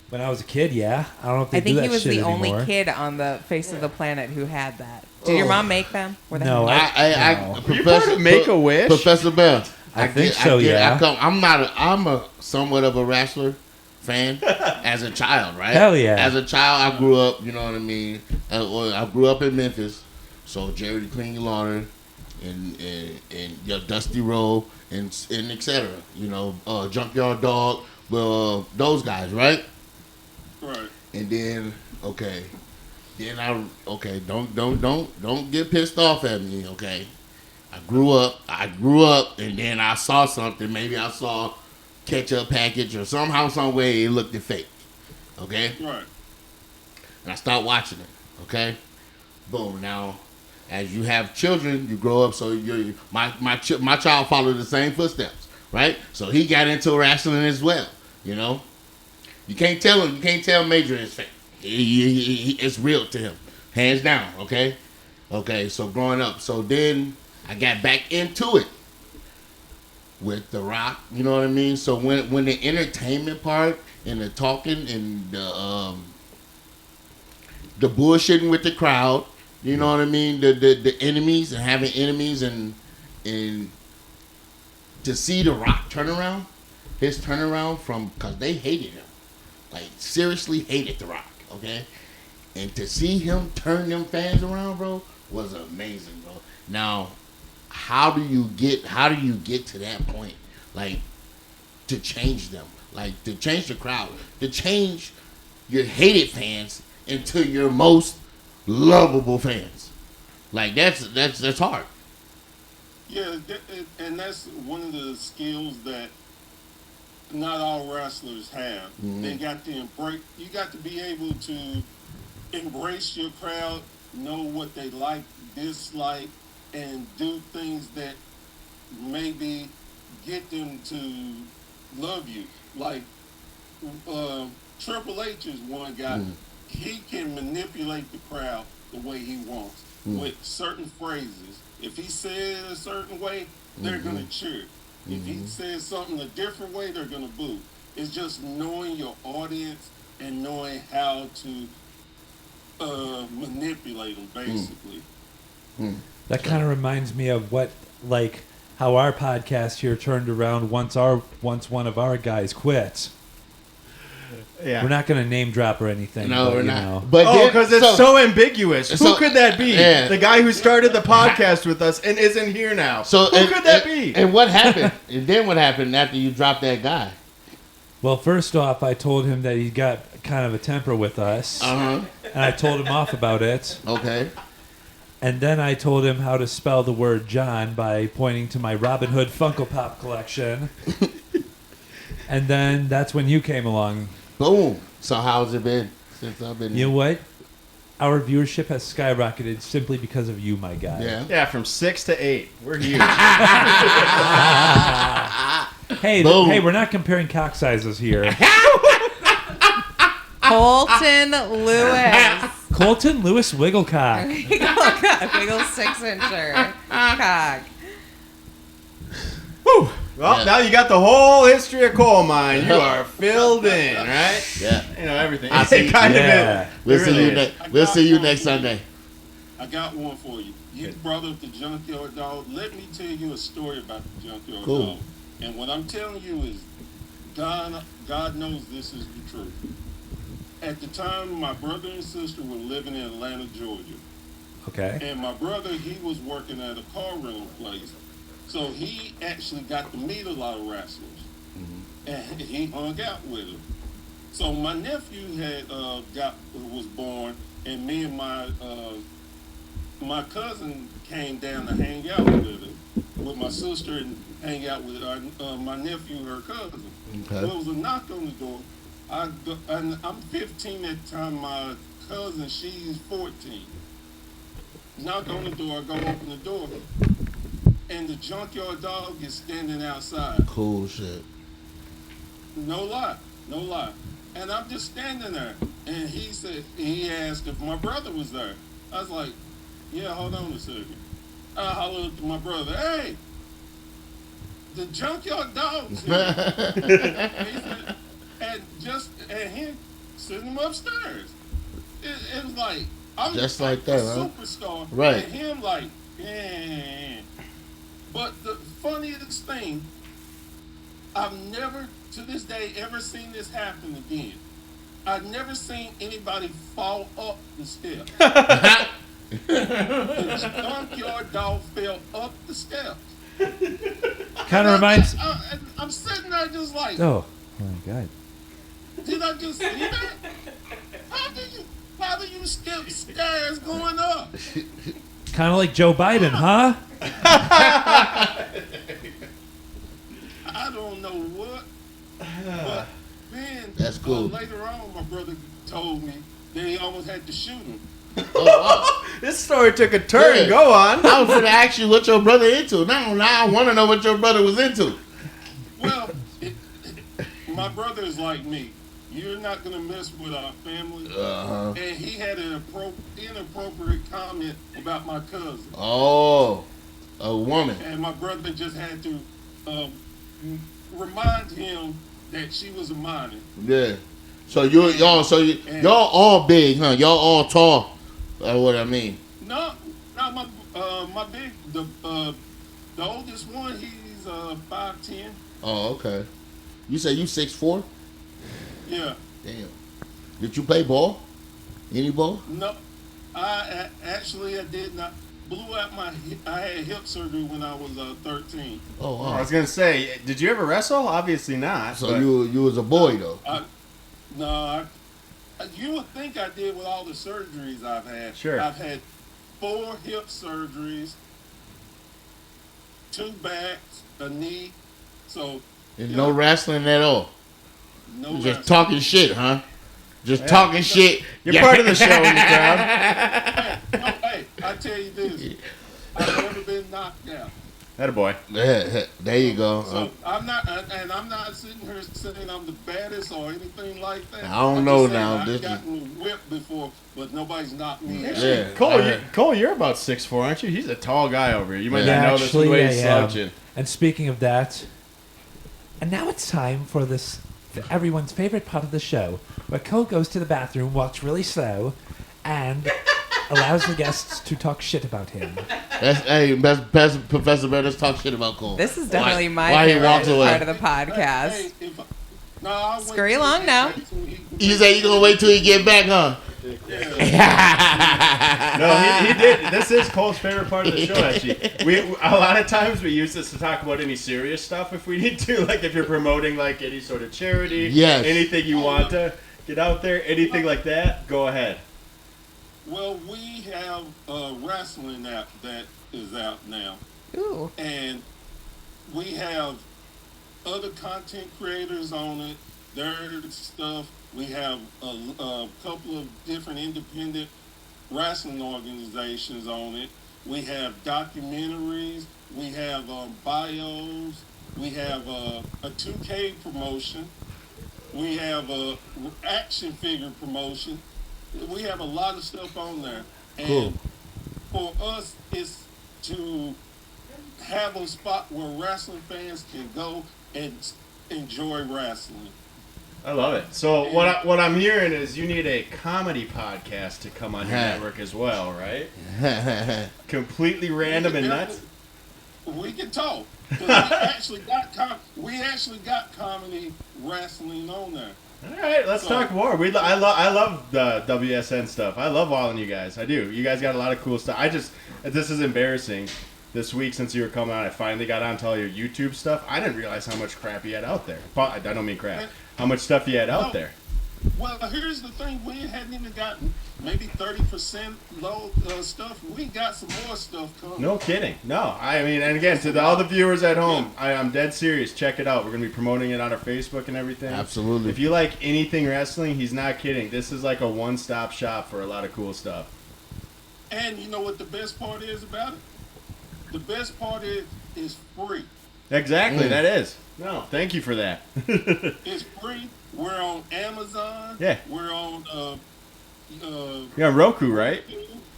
When I was a kid, yeah. I don't know if they
I
do
think
that
he was
shit
the
anymore.
only kid on the face of the planet who had that. Did your mom make them? Were they
No,
No.
Were you part of Make-A-Wish?
Professor Bell.
I think so, yeah.
I'm a somewhat of a wrestler fan as a child, right?
Hell yeah.
As a child, I grew up. You know what I mean. I grew up in Memphis, so Jerry the King Lawler and your Dusty Rowe and etc. You know, Junkyard Dog. Well, those guys, right?
Right.
And then don't get pissed off at me, okay? I grew up, and then I saw something. Maybe I saw ketchup package or somehow, some way it looked fake, okay?
Right.
And I start watching it, okay? Boom. Now, as you have children, you grow up, so my child followed the same footsteps. right? So he got into wrestling as well. You know, you can't tell him. You can't tell Major is fake. It's real to him, hands down. Okay. So growing up, so then I got back into it with The Rock. You know what I mean? So when the entertainment part and the talking and the bullshitting with the crowd, you know what I mean? The enemies and having enemies and to see The Rock his turnaround from, because they hated him, like seriously hated The Rock, okay? And to see him turn them fans around, bro, was amazing, bro. Now, how do you get to that point, like to change them, like to change the crowd, to change your hated fans into your most lovable fans? Like that's hard.
Yeah, and that's one of the skills that not all wrestlers have.
Mm-hmm.
They got to embrace. You got to be able to embrace your crowd, know what they like, dislike, and do things that maybe get them to love you. Like Triple H is one guy. He can manipulate the crowd the way he wants with certain phrases. If he says a certain way, they're going to cheer. If he says something a different way, they're going to boo. It's just knowing your audience and knowing how to manipulate them, basically.
That kind of reminds me of how our podcast here turned around once one of our guys quits.
Yeah.
We're not going to name drop or anything.
No,
but,
we're
you
not.
know.
But
Because it's so ambiguous. Who could that be?
Yeah.
The guy who started the podcast with us and isn't here now.
So
who could that be?
And what happened? And then what happened after you dropped that guy?
Well, first off, I told him that he got kind of a temper with us.
Uh-huh.
And I told him off about it.
Okay.
And then I told him how to spell the word John by pointing to my Robin Hood Funko Pop collection. And then that's when you came along.
Boom. So how's it been since I've been?
You know what? Our viewership has skyrocketed simply because of you, my guy.
Yeah.
Yeah, from 6 to 8. We're huge.
Hey,
Boom.
hey, we're not comparing cock sizes here.
Colton Lewis.
Colton Lewis Wigglecock.
Wiggle 6-incher. Cock.
Whew. Well,
Yeah.
now you got the whole history of coal mine. You are filled in, right?
Yeah.
You know, everything.
I see.
It kind
Yeah.
of is.
We'll
It
see
really
you
is.
next. We'll see you next Sunday.
I got one for you. You brought up the Junkyard Dog. Let me tell you a story about the Junkyard
Cool.
Dog. And what I'm telling you is, God knows this is the truth. At the time, my brother and sister were living in Atlanta, Georgia.
Okay.
And my brother, he was working at a car rental place. So he actually got to meet a lot of wrestlers. And he hung out with them. So my nephew had was born, and me and my cousin came down to hang out with him, with my sister, and hang out with my nephew, her cousin.
Okay.
There was a knock on the door. And I'm 15 at the time. My cousin, she's 14. Knock on the door. I go open the door, and the Junkyard Dog is standing outside.
Cool shit.
No lie. And I'm just standing there. And he asked if my brother was there. I was like, yeah, hold on a second. I hollered to my brother, hey, the Junkyard Dog's here. And him sitting him upstairs. It was like, I'm
Just like that,
a
huh?
superstar.
Right.
And him like, yeah. But the funniest thing, I've never, to this day, ever seen this happen again. I've never seen anybody fall up the steps. The Junkyard Dog fell up the steps.
Kind of reminds.
I'm sitting there just like,
Oh my god.
did I just see that? How do you skip stairs going up?
Kind of like Joe Biden, huh?
I don't know what. But then
That's cool.
Later on, my brother told me that he almost had to shoot him.
Oh,
This story took a turn.
Yeah.
Go on.
wow. I was going to ask you what your brother into. Now I want to know what your brother was into.
my brother is like me. You're not gonna mess with our family. And he had an inappropriate comment about my cousin.
Oh, a woman.
And my brother just had to remind him that she was a minor.
Yeah. So y'all all big, huh? Y'all all tall. That's what I mean.
No, my big the oldest one, he's 5'10".
Oh, okay. You say you 6'4"?
Yeah.
Damn. Did you play ball? Any ball?
No, I did not. Blew out I had hip surgery when I was 13.
Oh, wow.
I was gonna say, did you ever wrestle? Obviously not.
So
but-
you was a boy though.
You would think I did with all the surgeries I've had.
Sure.
I've had 4 hip surgeries, 2 backs, a knee. So
And no wrestling at all.
no
Just
wrestling.
talking shit, huh? Just talking shit.
You're part of the show in the crowd.
Hey, I tell you this. I've never been knocked out.
Attaboy.
There you go.
So I'm not sitting here saying I'm the baddest or anything like that.
I don't
I'm
know
just saying
now.
I've gotten whipped before, but nobody's knocked me out.
Yeah.
Cole, you're about 6'4", aren't you? He's a tall guy over here. You might
Yeah.
not know this
Actually,
way
I
he's
am.
slouching.
And speaking of that, and now it's time for everyone's favorite part of the show, where Cole goes to the bathroom, walks really slow, and allows the guests to talk shit about him.
That's Professor Bear. Let's talk shit about Cole.
This is definitely my
why he
favorite
walks away.
part of the podcast.
Hey, I'll wait
Scurry
till
along
he
now.
gets back so he can-
You say you gonna wait till he get back, huh?
No, he did. This is Cole's favorite part of the show, actually. A lot of times we use this to talk about any serious stuff if we need to, like if you're promoting like any sort of charity,
Yes.
anything you want to get out there, anything like that, go ahead.
Well, we have a wrestling app that is out now,
Ooh.
and we have other content creators on it. Their stuff. We have a couple of different independent wrestling organizations on it. We have documentaries. We have bios. We have a 2K promotion. We have a action figure promotion. We have a lot of stuff on there. And for us, it's to have a spot where wrestling fans can go and enjoy wrestling.
I love it. So what I'm hearing is you need a comedy podcast to come on your network as well, right? Completely random and nuts.
We can talk. 'Cause we actually got comedy wrestling on there.
All right, let's talk more. I love the WSN stuff. I love following you guys. I do. You guys got a lot of cool stuff. This is embarrassing. This week, since you were coming on, I finally got onto all your YouTube stuff. I didn't realize how much crap you had out there. I don't mean crap. How much stuff you had out there.
Well, here's the thing. We hadn't even gotten maybe 30% low stuff. We got some more stuff coming.
No kidding. No. I mean, and again, to all the viewers at home, I'm dead serious. Check it out. We're going to be promoting it on our Facebook and everything.
Absolutely.
If you like anything wrestling, he's not kidding. This is like a one-stop shop for a lot of cool stuff.
And you know what the best part is about it? The best part is free.
Exactly, that is. No, thank you for that.
It's free. We're on Amazon.
Yeah.
We're on
You're on Roku, right?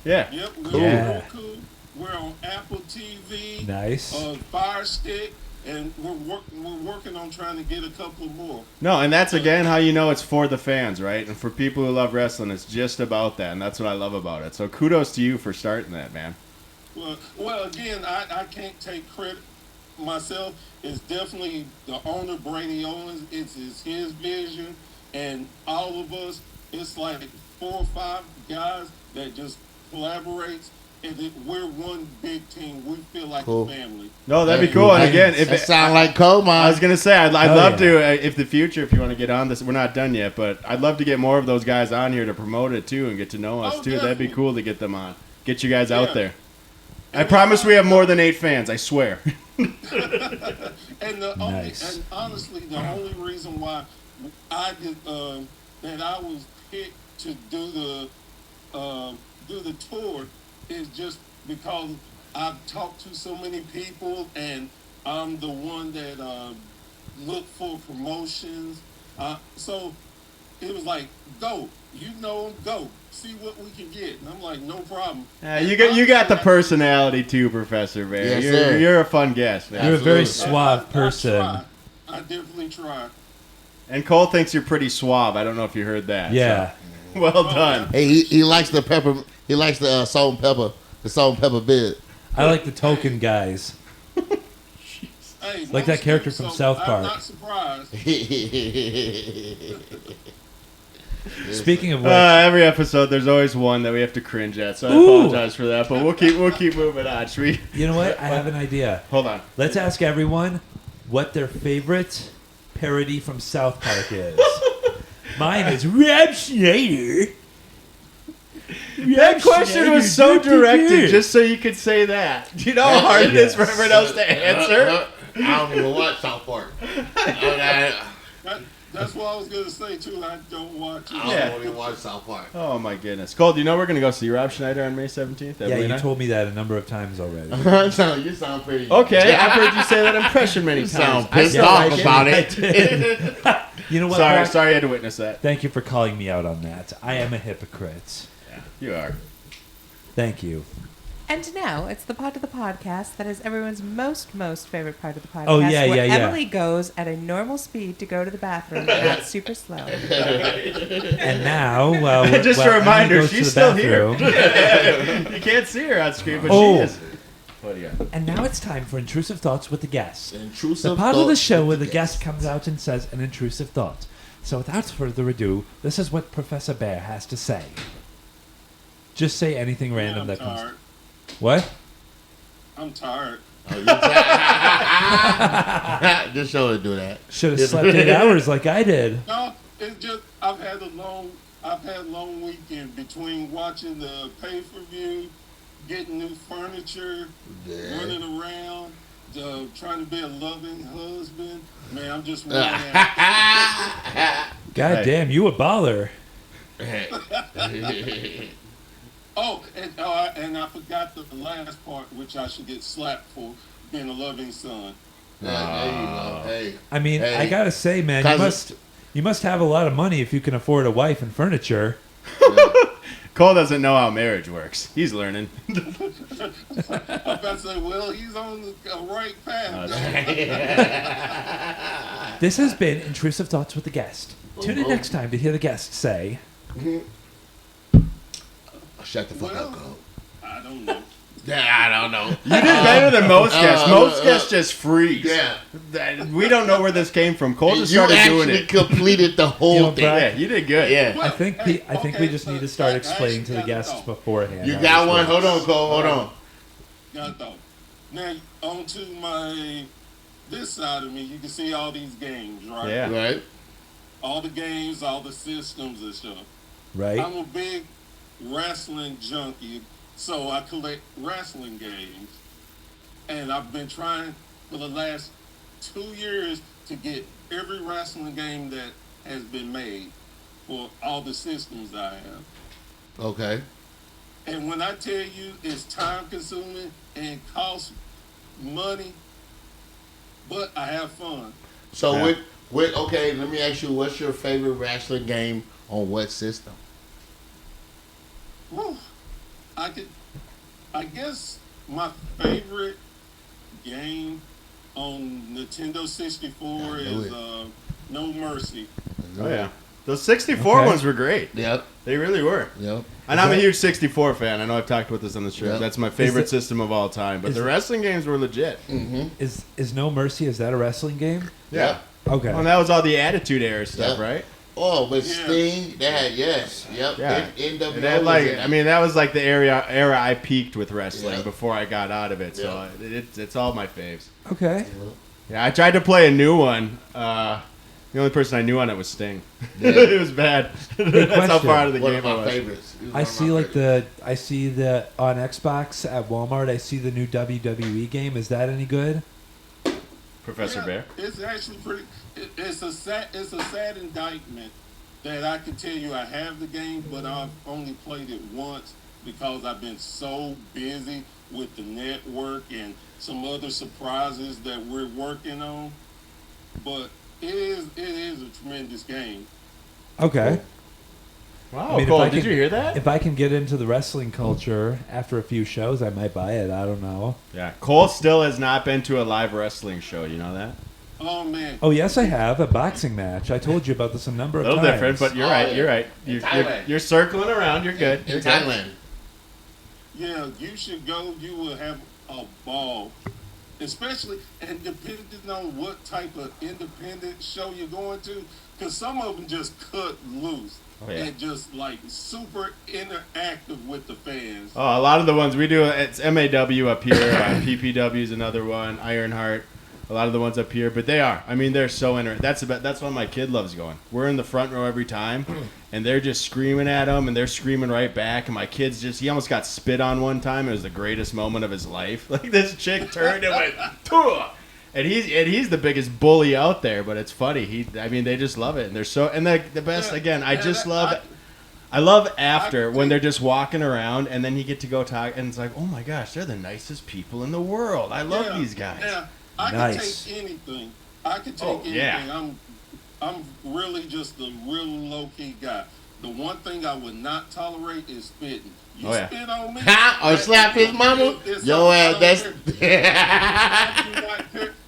Yeah.
Yep. We're
Cool.
on Roku. We're on Apple TV.
Nice.
Fire Stick, and we're working on trying to get a couple more.
No, and that's again how you know it's for the fans, right? And for people who love wrestling, it's just about that, and that's what I love about it. So kudos to you for starting that, man.
Well, again, I can't take credit myself. It's definitely the owner, Brady Owens. It's his vision, and all of us. It's like 4 or 5 guys that just collaborates, and we're one big team. We feel like a family.
No, that'd be cool. And again, if
that sound like Cole, man.
I was gonna say, I'd love to, if the future, if you want to get on this, we're not done yet, but I'd love to get more of those guys on here to promote it too and get to know us too. That'd be cool to get them on, get you guys out there. I promise we have more than 8 fans. I swear.
And honestly, the only reason why I did that I was picked to do the tour is just because I've talked to so many people, and I'm the one that look for promotions So it was like, go. You know him, go. See what we can get. And I'm like, no problem.
You got the personality too, Professor Bear.
Yes, sir.
You're a fun guest, man.
You're a very
Absolutely.
suave person.
I definitely try.
And Cole thinks you're pretty suave. I don't know if you heard that.
Yeah.
So, well done.
Hey, he likes the pepper. He likes the salt and pepper. The salt and pepper bit.
I like the token guys.
Hey,
Like that character from South Park.
I'm not surprised.
Speaking of which,
Every episode, there's always one that we have to cringe at, so I apologize for that. But we'll keep moving on. Should we?
you know what? I have an idea.
Hold on.
Let's ask everyone what their favorite parody from South Park is. Mine is Rob Schneider.
That question was so directed, just so you could say that. Do you know how hard it is for everyone else to answer?
I don't even watch South Park.
That's what I was going to say, too. I don't watch it.
I don't even watch South Park.
Oh my goodness, Cole! Do you know we're gonna go see Rob Schneider on May 17th?
Yeah, you told me that a number of times already.
You sound pretty.
Okay, I've heard you say that impression many times.
sound
I
pissed
still
off
like
about
I
it.
did. You know what?
Sorry,
Brock?
sorry, I had to witness that.
Thank you for calling me out on that. I am a hypocrite.
You are.
Thank you.
And now it's the part of the podcast that is everyone's most favorite part of the podcast.
Oh, yeah,
where
yeah, yeah.
Emily goes at a normal speed to go to the bathroom, not super slow.
And now,
Just a
Emily
reminder,
goes to
she's
the
still here.
bathroom.
You can't see her on screen, but
Oh.
she is. What do you got?
And now it's time for Intrusive Thoughts with the guest.
Intrusive
The part of the
thoughts
show
with
where the
the
guest
guest.
comes out and says an intrusive thought. So without further ado, this is what Professor Bear has to say. Just say anything random
I'm
that comes.
tired.
What?
I'm tired.
Oh, you tired? Just show her to do that.
Should have slept 8 hours like I did.
No, it's just I've had long weekend between watching the pay-per-view, getting new furniture, running around, trying to be a loving husband. Man, I'm just worn out.
God
Hey.
damn, you a baller.
Oh, and I forgot the last part, which I should get slapped for, being a loving son.
There you go. Hey.
I mean,
Hey.
I gotta say, man,
Cousin.
you must have a lot of money if you can afford a wife and furniture.
Cole doesn't know how marriage works. He's learning.
I was about to say, well, he's on the right path.
This has been Intrusive Thoughts with the guest. Tune in next time to hear the guest say.
Shut the fuck up,
Well,
Cole.
I don't know.
Yeah, I don't know.
You did better than most guests. Most guests just freeze.
Yeah.
We don't know where this came from. Cole just
You
started doing
actually
it.
completed the whole
You know,
thing.
Brian,
Yeah, you did good.
Yeah.
I think
Hey,
I think
okay,
we just need to
so
start
I
explaining to the
actually got
guests
it.
beforehand.
You
how
got
this
one?
works.
Hold on, Cole. Hold on.
Got thought. Now, on to this side of me, you can see all these games, right?
Yeah.
Right?
All the games, all the systems and stuff.
Right?
I'm a big wrestling junkie, so I collect wrestling games. And I've been trying for the last 2 years to get every wrestling game that has been made for all the systems I have.
Okay.
And when I tell you it's time consuming and costs money, but I have fun.
So
Yeah.
okay, let me ask you, what's your favorite wrestling game on what system?
Whew. I guess my favorite game on Nintendo 64
I knew
is
it.
No Mercy.
Oh, yeah. Those 64
Okay.
ones were great.
Yep.
They really were.
Yep.
And I'm a huge 64 fan. I know I've talked about this on the show.
Yeah.
That's my favorite
it-
system of all time. But
is
the
it-
wrestling games were legit.
Is No Mercy? Is that a wrestling game?
Yeah.
Okay.
Well, and that was all the Attitude Era stuff,
Yeah.
right?
Oh, but
Yeah.
Sting, that, yes. Yep.
Yeah.
NWO
It had
was in it.
I mean, that was like the era I peaked with wrestling
Yeah.
before I got out of it. So it's all my faves.
Okay.
Yeah, I tried to play a new one. The only person I knew on it was Sting.
Yeah.
It was bad. That's how
question.
far out of the
One
game
of
I
my
was.
favorites. He was
I
one of
see
my
like
favorites.
I see the on Xbox at Walmart. I see the new WWE game. Is that any good?
Professor
Yeah,
Bear.
It's actually pretty. It's a sad indictment that I can tell you I have the game, but I've only played it once because I've been so busy with the network and some other surprises that we're working on. But it is a tremendous game.
Okay.
Wow,
I mean,
Cole,
if I
did
can-
you hear that?
If I can get into the wrestling culture after a few shows, I might buy it. I don't know.
Yeah, Cole still has not been to a live wrestling show. You know that?
Oh man,
Oh, yes, I have. A boxing match. I told you about this a number
A
of
little
times.
different, but you're
Oh,
right.
yeah.
You're right.
In Thailand.
You're circling around. You're good.
In
You're good.
Thailand.
yeah, you should go. You will have a ball, especially and depending on what type of independent show you're going to, because some of them just cut loose
Oh, yeah.
and just like super interactive with the fans.
Oh, a lot of the ones we do, it's MAW up here. PPW is another one. Ironheart. A lot of the ones up here, but they are. I mean, they're so That's why my kid loves going. We're in the front row every time, and they're just screaming at him, and they're screaming right back. And my kid's he almost got spit on one time. It was the greatest moment of his life. Like this chick turned and went, "Tuh!" And he's the biggest bully out there. But it's funny. They just love it, and they're so. And the best again. I love after when they're just walking around, and then you get to go talk, and it's like, oh my gosh, they're the nicest people in the world. I love these guys.
Yeah, I
Nice.
can take anything. I can take anything.
yeah.
I'm really just a real low key guy. The one thing I would not tolerate is spitting. You
Oh, yeah.
spit on me,
Or slap his mama?
it's
Yo,
on.
ass, that's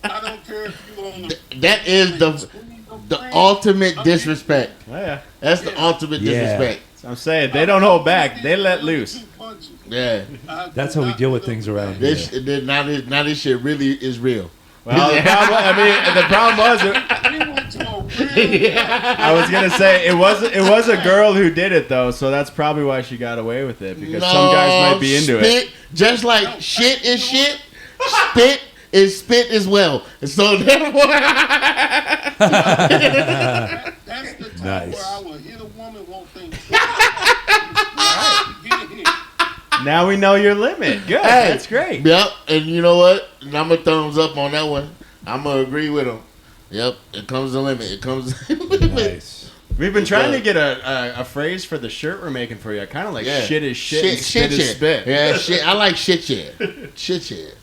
I don't care if you on the
that is the ultimate disrespect.
Oh, yeah.
That's the ultimate
Yeah.
disrespect.
So I'm saying they don't hold back. They let loose.
Yeah.
That's how we deal with things around here.
Now this shit really is real.
Well, the problem was, I was gonna say it was a girl who did it though, so that's probably why she got away with it because some guys might be into it.
Just like shit is shit, spit is spit as well. And so therefore,
That's the time
Nice.
where I will hit a woman, won't think.
Now we know your limit. Good,
Hey.
that's great.
Yep, and you know what? And I'm a thumbs up on that one. I'm gonna agree with him. Yep, it comes the limit. It comes the limit.
Nice.
We've been trying to get a phrase for the shirt we're making for you. Kind of like
Yeah.
shit is shit, and spit is
shit.
spit.
Yeah, shit. I like shit shit. Shit shit.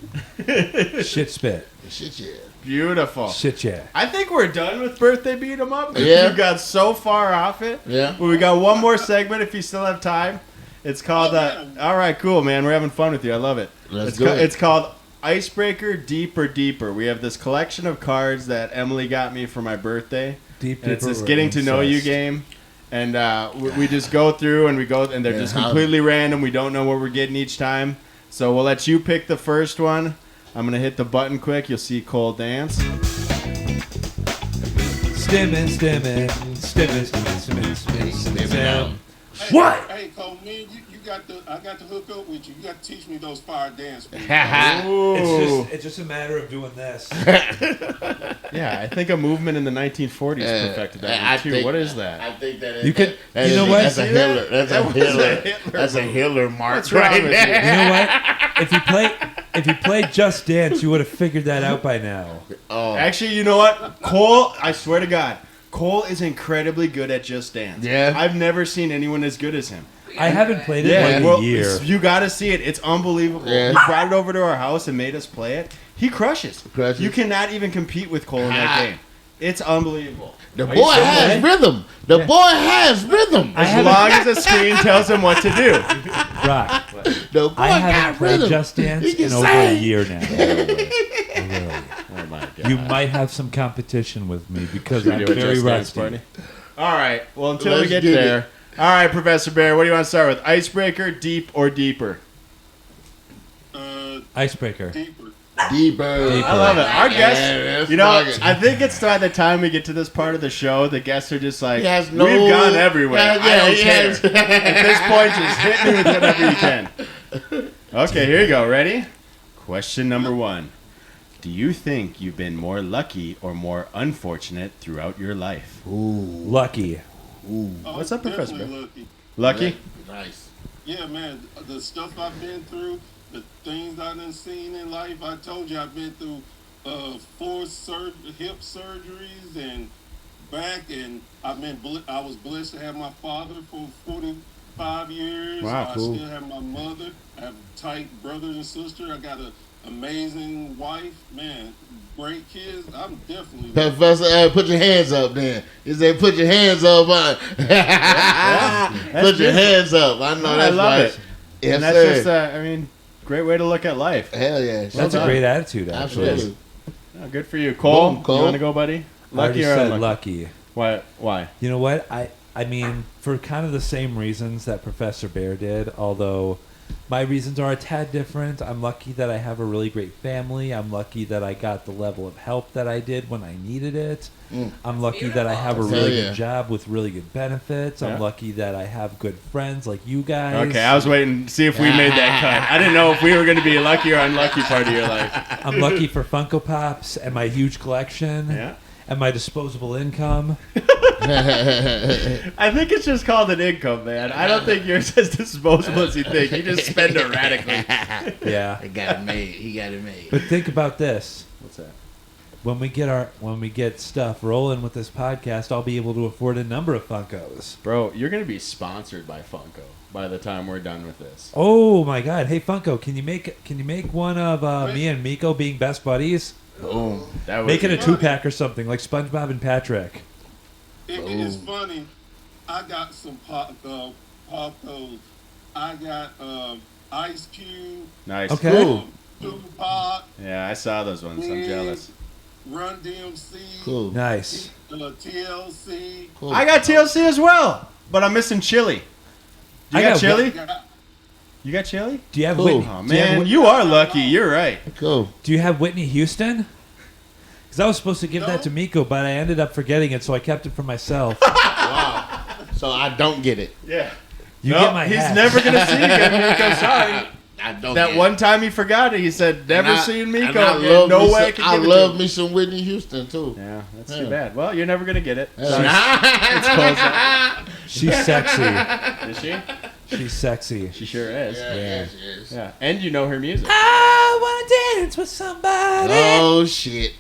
Shit spit.
Shit shit.
Beautiful.
Shit yeah.
I think we're done with birthday beat 'em up.
Yeah.
You got so far off it.
Yeah.
Well, we got one more segment if you still have time. It's called. All right, cool, man. We're having fun with you. I love it.
Let's do it.
It's called Icebreaker Deeper Deeper. We have this collection of cards that Emily got me for my birthday.
Deep,
And it's
deeper
this getting to know you
incest.
game. And we just go through and they're
Yeah,
just
how-
completely random. We don't know what we're getting each time. So we'll let you pick the first one. I'm going to hit the button quick. You'll see Cole dance.
Stimming, stimming, stimming, stimming, stimming, stimming,
Stimming out.
What?
Hey, Cole, man, I got to hook up with you. You got to teach me those fire dance moves.
Ooh.
It's just a matter of doing this.
Yeah, I think a movement in the 1940s perfected that one too. What is that?
I think that is.
You could-
that
you know
is-
what?
That's a
See that?
Hitler. That's a
That was a
Hitler.
Hitler
That's a
move.
Hitler mark
What's wrong
right
with
there.
You know what? If you played Just Dance, you would have figured that out by now.
Oh,
Actually, you know what? Cole, I swear to God, Cole is incredibly good at Just Dance.
Yeah.
I've never seen anyone as good as him.
I haven't played it
Yeah,
in like
well,
a year.
you got to see it. It's unbelievable.
Yeah.
He brought it over to our house and made us play it. He crushes.
Crushes.
You cannot even compete with Cole in that game. It's unbelievable.
the
Are you
boy
still
has
playing?
rhythm. The boy has rhythm.
As long as the screen tells him what to do.
Right.
The boy
I
got
haven't played
rhythm.
Just Dance
He can
in over a
sing.
year now. Really.
Oh my God.
You might have some competition with me because
Should
I'm
we do a
very
Just Dance
rusty.
party? All right. Well, until we
Let's
get
get
there. All right, Professor Bear, what do you want to start with? Icebreaker, deep, or deeper?
Icebreaker.
Deeper.
Deeper.
I love it. Our guests,
that's
you know,
fucking-
I think it's by the time we get to this part of the show, the guests are just like,
He has no-
we've gone everywhere.
Yeah,
I don't
he
care.
has-
At this point, just hit me with whatever you can. Okay, here you go. Ready? Question number 1. Do you think you've been more lucky or more unfortunate throughout your life?
Lucky.
Oh,
What's up, Professor?
definitely lucky.
Lucky?
Nice.
Yeah, man, the stuff I've been through, the things I done seen in life. I told you I've been through 4 hip surgeries and back, and I was blessed to have my father for 45 years.
Wow, cool.
I still have my mother. I have tight brothers and sister. I got a amazing wife, man, great kids. I'm definitely
Professor, put your hands up then. He said, put your hands up. Put your hands up. I know that's
love
right.
it.
Yes,
And that's
sir.
just, I mean, great way to look at life.
Hell yeah.
That's a great attitude, actually.
Absolutely.
Oh, good for you. Cole,
Boom, Cole.
you want to go, buddy?
I already
Lucky or
said
unlucky?
lucky.
Why?
You know what? I mean, for kind of the same reasons that Professor Bear did, although my reasons are a tad different. I'm lucky that I have a really great family. I'm lucky that I got the level of help that I did when I needed it. I'm lucky that I have a really good job with really good benefits. I'm lucky that I have good friends like you guys.
Okay, I was waiting to see if we made that cut. I didn't know if we were going to be a lucky or unlucky part of your life.
I'm lucky for Funko Pops and my huge collection.
Yeah.
And my disposable income.
I think it's just called an income, man. I don't think yours as disposable as you think. You just spend erratically.
Yeah.
He got it made.
But think about this.
What's that?
When we get stuff rolling with this podcast, I'll be able to afford a number of Funkos.
Bro, you're going to be sponsored by Funko by the time we're done with this.
Oh my God! Hey Funko, can you make one of me and Meko being best buddies?
Boom.
That
Make it a
funny.
2-pack or something like SpongeBob and Patrick.
It is funny. I got some pop goes. I got Ice Cube,
Nice.
Okay.
Cool.
Tupac,
Yeah, I saw those ones. I'm jealous.
Run DMC,
Cool.
Nice.
TLC.
Cool.
I got TLC as well, but I'm missing chili. You
I
got
got
chili?
Got-
You got chili?
Do you have
Cool.
Whitney?
Oh,
do you have
man,
Whit-
you are lucky. You're right.
Cool.
Do you have Whitney Houston? Because I was supposed to give that to
No.
Meko, but I ended up forgetting it, so I kept it for myself.
Wow. So I don't get it.
Yeah.
You
Nope,
get my
he's
hat.
never going to see it again. Miko, sorry.
I don't
That
get
one time he forgot it, he said, never
And I-
seen
and
Miko
I
again.
love
No
me
way I
some-
can
I
give it
love
to
me
him.
some Whitney Houston too.
Yeah, that's
Yeah.
too bad. Well, you're never going to get it.
Yeah.
Sorry.
She's sexy.
Is she?
She's sexy.
She sure is.
Yeah, yeah, she is.
Yeah, and you know her music.
I want to dance with somebody.
Oh shit.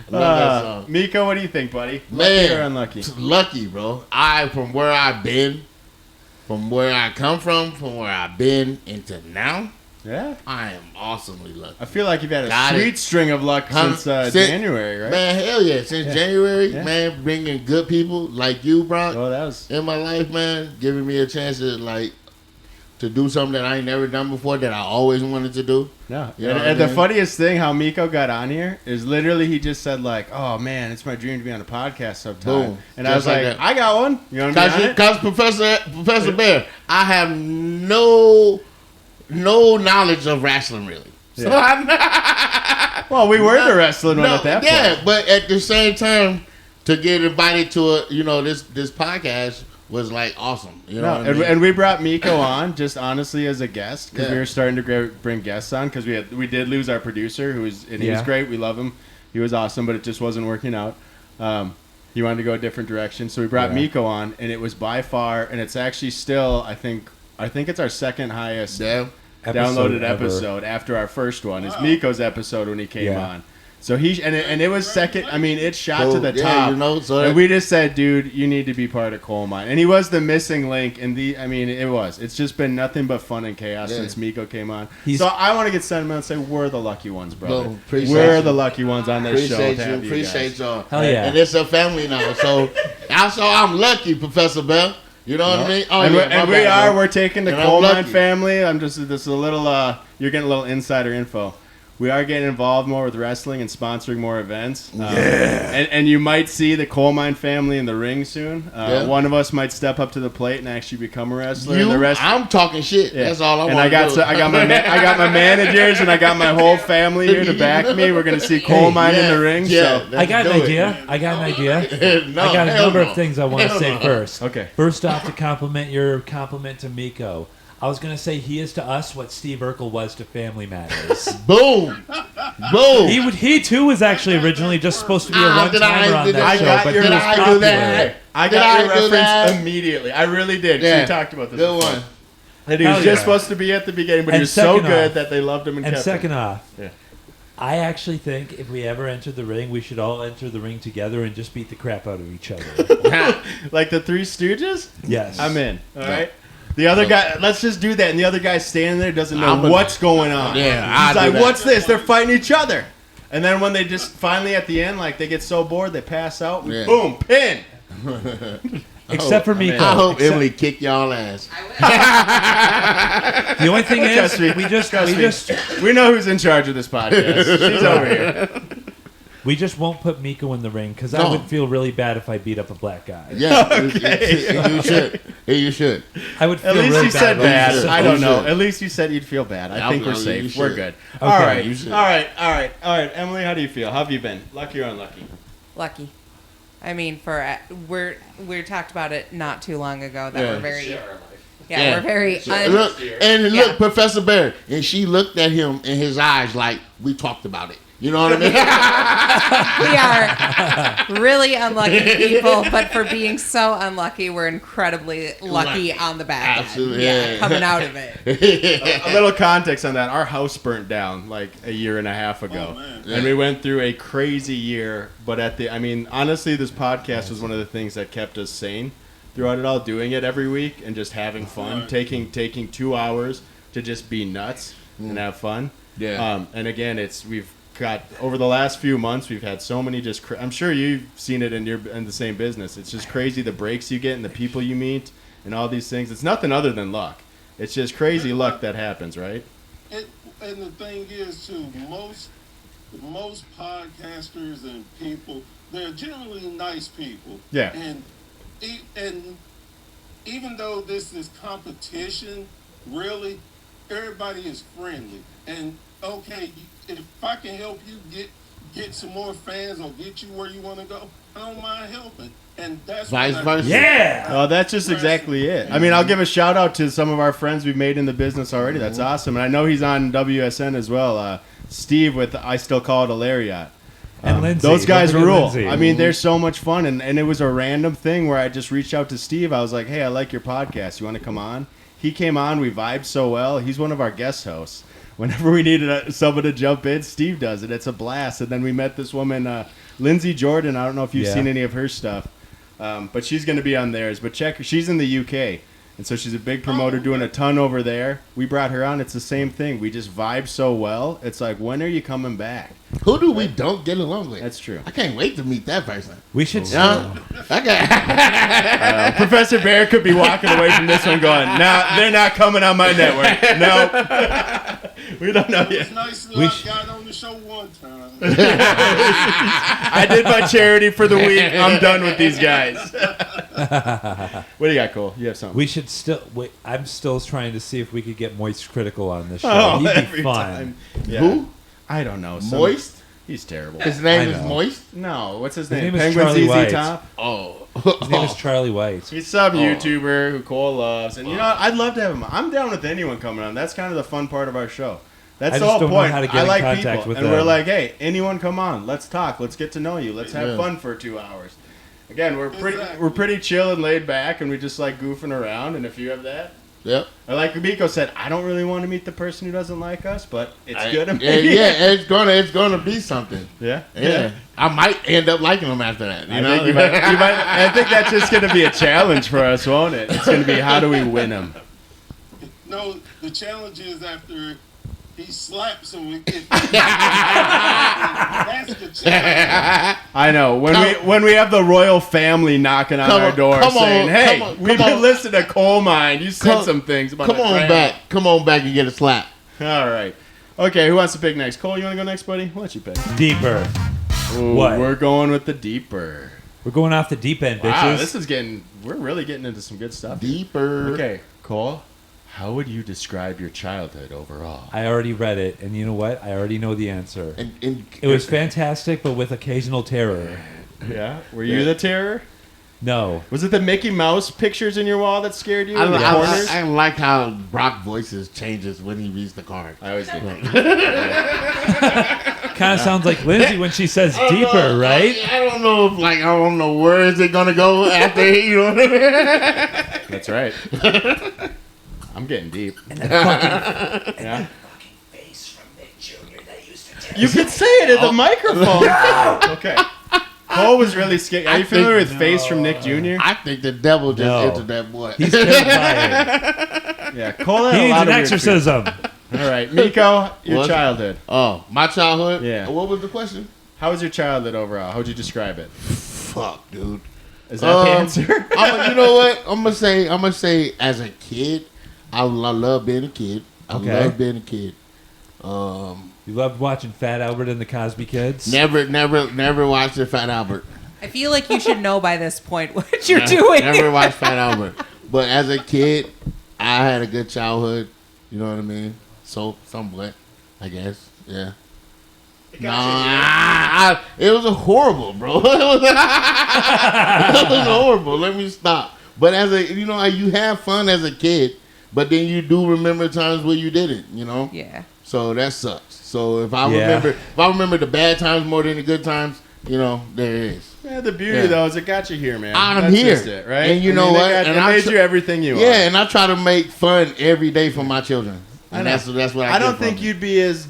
Love that song.
Miko, what do you think, buddy?
Man.
Lucky or unlucky?
Lucky, bro. From where I've been, from where I come from where I've been into now,
Yeah.
I am awesomely lucky.
I feel like you've had a
Got
sweet
it.
string of luck since January, right?
Man, hell yeah. Since
Yeah.
January,
Yeah.
man, bringing good people like you, Brock,
Oh, that was...
in my life, man, giving me a chance to do something that I ain't never done before that I always wanted to do.
No.
You know
and
what I
the
mean?
funniest thing, how Miko got on here, is literally he just said, like, oh, man, it's my dream to be on a podcast sometime.
Boom.
And I was
Just like
like,
that.
I got one. You want to be on it?
Because Professor Bear, I have no knowledge of wrestling really. So
Yeah.
I'm not.
Well, we were the wrestling one at that point.
but at the same time, to get invited to this podcast was like awesome. You know
No,
what I mean?
and we brought Miko on just honestly as a guest because we
Yeah.
were starting to bring guests on because we did lose our producer he was
Yeah.
great. We love him. He was awesome, but it just wasn't working out. He wanted to go a different direction, so we brought
Yeah.
Miko on, and it was by far, and it's actually still I think it's our second highest
Yeah.
downloaded
ever.
episode after our first one. Is Miko's episode when he came
Yeah.
on. So he and it was second. I mean, it shot to the
Yeah,
top.
so
And we just said, dude, you need to be part of Coal Mine. And he was the missing link. It's just been nothing but fun and chaos
Yeah.
since Miko came on.
He's-
So I want to get sentimental and say we're the lucky ones, brother.
No, appreciate
We're
you.
the lucky ones on this show.
appreciate
to
you,
have you
appreciate
guys.
y'all.
Hell yeah.
And it's a family now, so I'm lucky, Professor Bell. You know what I mean? Oh,
and
yeah, my bad, bro.
we're taking the
And I'm
Coal Mine
lucky.
family. This is a little, you're getting a little insider info. We are getting involved more with wrestling and sponsoring more events. And you might see the Coal Mine family in the ring soon.
Yeah.
One of us might step up to the plate and actually become a wrestler. And the rest,
I'm talking shit.
yeah.
That's all I want
And
to
I got
do.
I got my managers and I got my whole family here to back me. We're gonna see Coal Mine in the ring.
Yeah,
So
I got an
let's do
idea. I got an idea.
it. No,
I got a
hell
number
no.
of things I want to
Hell
say
no.
first.
Okay.
First off, to compliment your compliment to Miko. I was going to say he is to us what Steve Urkel was to Family Matters.
Boom. Boom.
He too was actually originally just supposed to be a
Ah, did I-
one-timer on
did
that
I
show,
got
but
your
he was
I do
popular.
that?
I
Did
got
I
your
do that?
reference immediately. I really did.
Yeah.
We talked about this.
Good
before.
one.
And he was
Hell
just
yeah.
supposed to be at the beginning, but he
And
was so
second
good
off-
that they loved him and
And
kept
second
him.
off,
Yeah.
I actually think if we ever enter the ring, we should all enter the ring together and just beat the crap out of each other.
Like the Three Stooges?
Yes.
I'm in. All right. The other guy, let's just do that. And the other guy standing there doesn't know what's going on.
Yeah,
he's like, what's this? They're fighting each other. And then when they just finally at the end, like they get so bored, they pass out. And boom, pin.
Except for Meko.
I hope Emily kick y'all ass.
The only thing is,
we know who's in charge of this podcast. She's over here.
We just won't put Meko in the ring because I would feel really bad if I beat up a black guy.
Yeah, you should. You should.
I would feel
At least
really
you said bad.
should.
I don't
You
know.
should.
At least you said you'd feel bad. I think we're
You
safe.
should.
We're good.
Okay.
All right.
You should.
All right. Emily, how do you feel? How have you been? Lucky or unlucky?
Lucky. I mean, we talked about it not too long ago that we're very we're very
Look, Professor Barry, and she looked at him in his eyes like we talked about it. You know what I
mean? We are really unlucky people, but for being so unlucky, we're incredibly lucky on the back end.
Absolutely.
Coming out of it.
A little context on that. Our house burnt down like a year and a half ago.
Oh, man.
And we went through a crazy year. But honestly, this podcast was one of the things that kept us sane throughout it all, doing it every week and just having fun,
Right.
taking 2 hours to just be nuts and have fun.
Yeah.
And again, we've got over the last few months, we've had so many I'm sure you've seen it in the same business. It's just crazy the breaks you get and the people you meet and all these things. It's nothing other than luck. It's just crazy luck that happens, right?
And the thing is, too, most podcasters and people, they're generally nice people.
Yeah.
And even though this is competition, really, everybody is friendly. And okay, if I can help you get some more fans or get you where you want to go, I don't mind helping. And that's
Vice versa.
Yeah.
Oh, that's just exactly it. I mean, I'll give a shout out to some of our friends we've made in the business already. That's awesome. And I know he's on WSN as well. Steve with I Still Call It a Lariat.
And Lindsay.
Those guys
Don't forget
rule.
Lindsay.
I mean, they're so much fun. And it was a random thing where I just reached out to Steve. I was like, hey, I like your podcast. You want to come on? He came on. We vibed so well. He's one of our guest hosts. Whenever we needed someone to jump in, Steve does it. It's a blast. And then we met this woman, Lindsay Jordan. I don't know if you've seen any of her stuff, but she's going to be on theirs. But check her. She's in the UK, and so she's a big promoter doing a ton over there. We brought her on. It's the same thing. We just vibe so well. It's like, when are you coming back?
Who do we don't get along with?
That's true.
I can't wait to meet that person.
We should
Professor Bear could be walking away from this one going, nah, they're not coming on my network. No. We don't know yet.
It's nice that I got on the show one time.
I did my charity for the week. I'm done with these guys. What do you got, Cole? You have something?
We should still. Wait, I'm still trying to see if we could get Moist Critical on this show.
Oh,
He'd
every
be fun.
time. Yeah.
Who?
I don't know.
Moist?
He's terrible.
His name
I
is
know.
Moist?
No, what's his
His
name?
name is
Penguin
Charlie
ZZ
White.
Top.
Oh.
His name is Charlie White.
He's some YouTuber who Cole loves, and you know what? I'd love to have him. I'm down with anyone coming on. That's kind of the fun part of our show. That's
I
the
just
whole
don't know
point.
how to get
I
in
like
contact
people,
with
and
them.
we're like, hey, anyone come on? Let's talk. Let's get to know you. Let's have
Yeah.
fun for 2 hours. Again, we're pretty chill and laid back, and we just like goofing around. And if you have that,
Yep.
like Meko said, I don't really want to meet the person who doesn't like us, but it's good.
Yeah, it's gonna be something.
Yeah.
Yeah. I might end up liking them after that. You
I
know?
think you might, I think that's just going to be a challenge for us, won't it? It's going to be how do we win them?
No, the challenge is after he slaps him. That's the challenge.
I know. When we have the royal family knocking on our door saying, hey, we've been listening to Coal Mine. You said some things about
Come on back. Come on back and get a slap.
All right. Okay, who wants to pick next? Cole, you want to go next, buddy? I'll let you pick.
Deeper.
Ooh,
What?
We're going with the deeper.
We're going off the deep end, bitches.
Wow, we're really getting into some good stuff.
Deeper.
Okay, Cole, how would you describe your childhood overall?
I already read it, and you know what? I already know the answer.
And
It was fantastic, but with occasional terror.
Yeah? Were you the terror?
No.
Was it the Mickey Mouse pictures in your wall that scared you?
I,
in the corners?
I like how Brock voices changes when he reads the card.
I always do.
Kind of sounds like Lindsay when she says deeper, right?
I don't know if I don't know where is it gonna go after you know.
That's right. I'm getting deep. Yeah.
Face from Nick Jr. that used to
You could say it at the microphone. Okay. Cole was really scared. Are
I
you familiar
think-
with Face from Nick Jr.?
I think the devil just
No.
entered that boy.
He's terrified.
Yeah, Cole had
He
a
needs
lot
an
of weird
exorcism.
fears. All right, Meko, your
What?
childhood.
Oh, my childhood?
Yeah.
What was the question?
How was your childhood overall? How would you describe it?
Fuck, dude.
Is that the answer?
You know what? I'm gonna say as a kid, I love being a kid. I
Okay.
love being a kid.
You loved watching Fat Albert and the Cosby Kids?
Never watched the Fat Albert.
I feel like you should know by this point what you're doing.
Never watched Fat Albert. But as a kid, I had a good childhood. You know what I mean? So somewhat, I guess. Yeah. Nah, it was horrible, bro. It was horrible. Let me stop. But as a, you have fun as a kid, but then you do remember times where you didn't.
Yeah.
So that sucks. So if I
Yeah.
remember the bad times more than the good times, there it is.
Yeah, the beauty
Yeah.
though is it got you here, man.
I'm
That's
here.
just it, right?
And you know what?
It
And I
made
tr-
you everything you are.
Yeah, and I try to make fun every day for my children. And that's what I
don't
get from
think
it.
you'd be as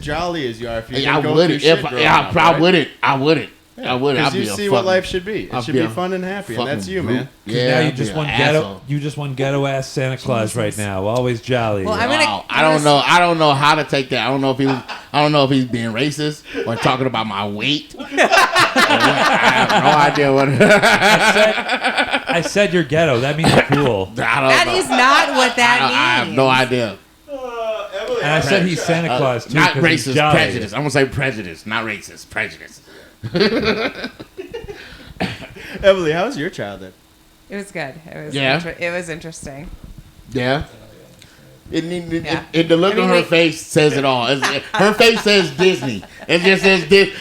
jolly as you are if you
I
didn't go
wouldn't.
through shit growing up, right?
I wouldn't. I wouldn't.
Because
I'd
you
be a
see what
fucking-
life should be. It
I'd
should
be
be
a
fun and happy, and that's
fucking
you,
brute.
man.
Yeah,
Now you
I'd be
just
an
one
asshole.
ghetto ass Santa Claus right now. Always jolly.
Well, I'm gonna.
Wow. I don't know. I don't know how to take that. I don't know if he's being racist or talking about my weight. I have no idea what.
I said you're ghetto. That means you're cool.
That is not what that means.
I have no idea.
And I said he's Santa Claus too.
Not
'cause he's
racist,
jolly.
prejudice. I'm gonna say prejudice, not racist. Prejudice.
Emily, how was your childhood?
It was good. It was.
Yeah.
It was interesting.
Yeah.
Yeah.
The look
I mean,
on her
like-
face says it all. Her face says Disney. It just says Disney.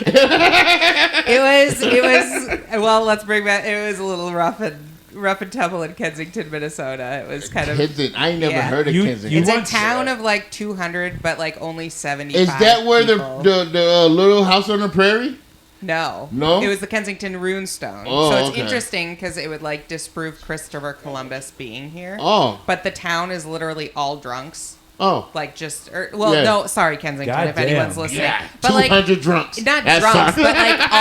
It was. Well, let's bring back. It was a little rough and tumble in Kensington, Minnesota. It was kind of.
Kensington. I ain't never
Yeah.
heard of
You-
Kensington.
you
It's a
once-
town of like 200, but like only 75.
Is that where
people.
the Little House on the Prairie?
No.
No?
It was the Kensington Runestone.
Oh,
so it's
okay.
interesting because it would like disprove Christopher Columbus being here.
Oh.
But the town is literally all drunks.
Oh.
Like
Yeah.
No, sorry, Kensington,
God
if anyone's
damn.
listening.
Yeah.
But like,
200 drunks.
not
That's
drunks,
all.
but like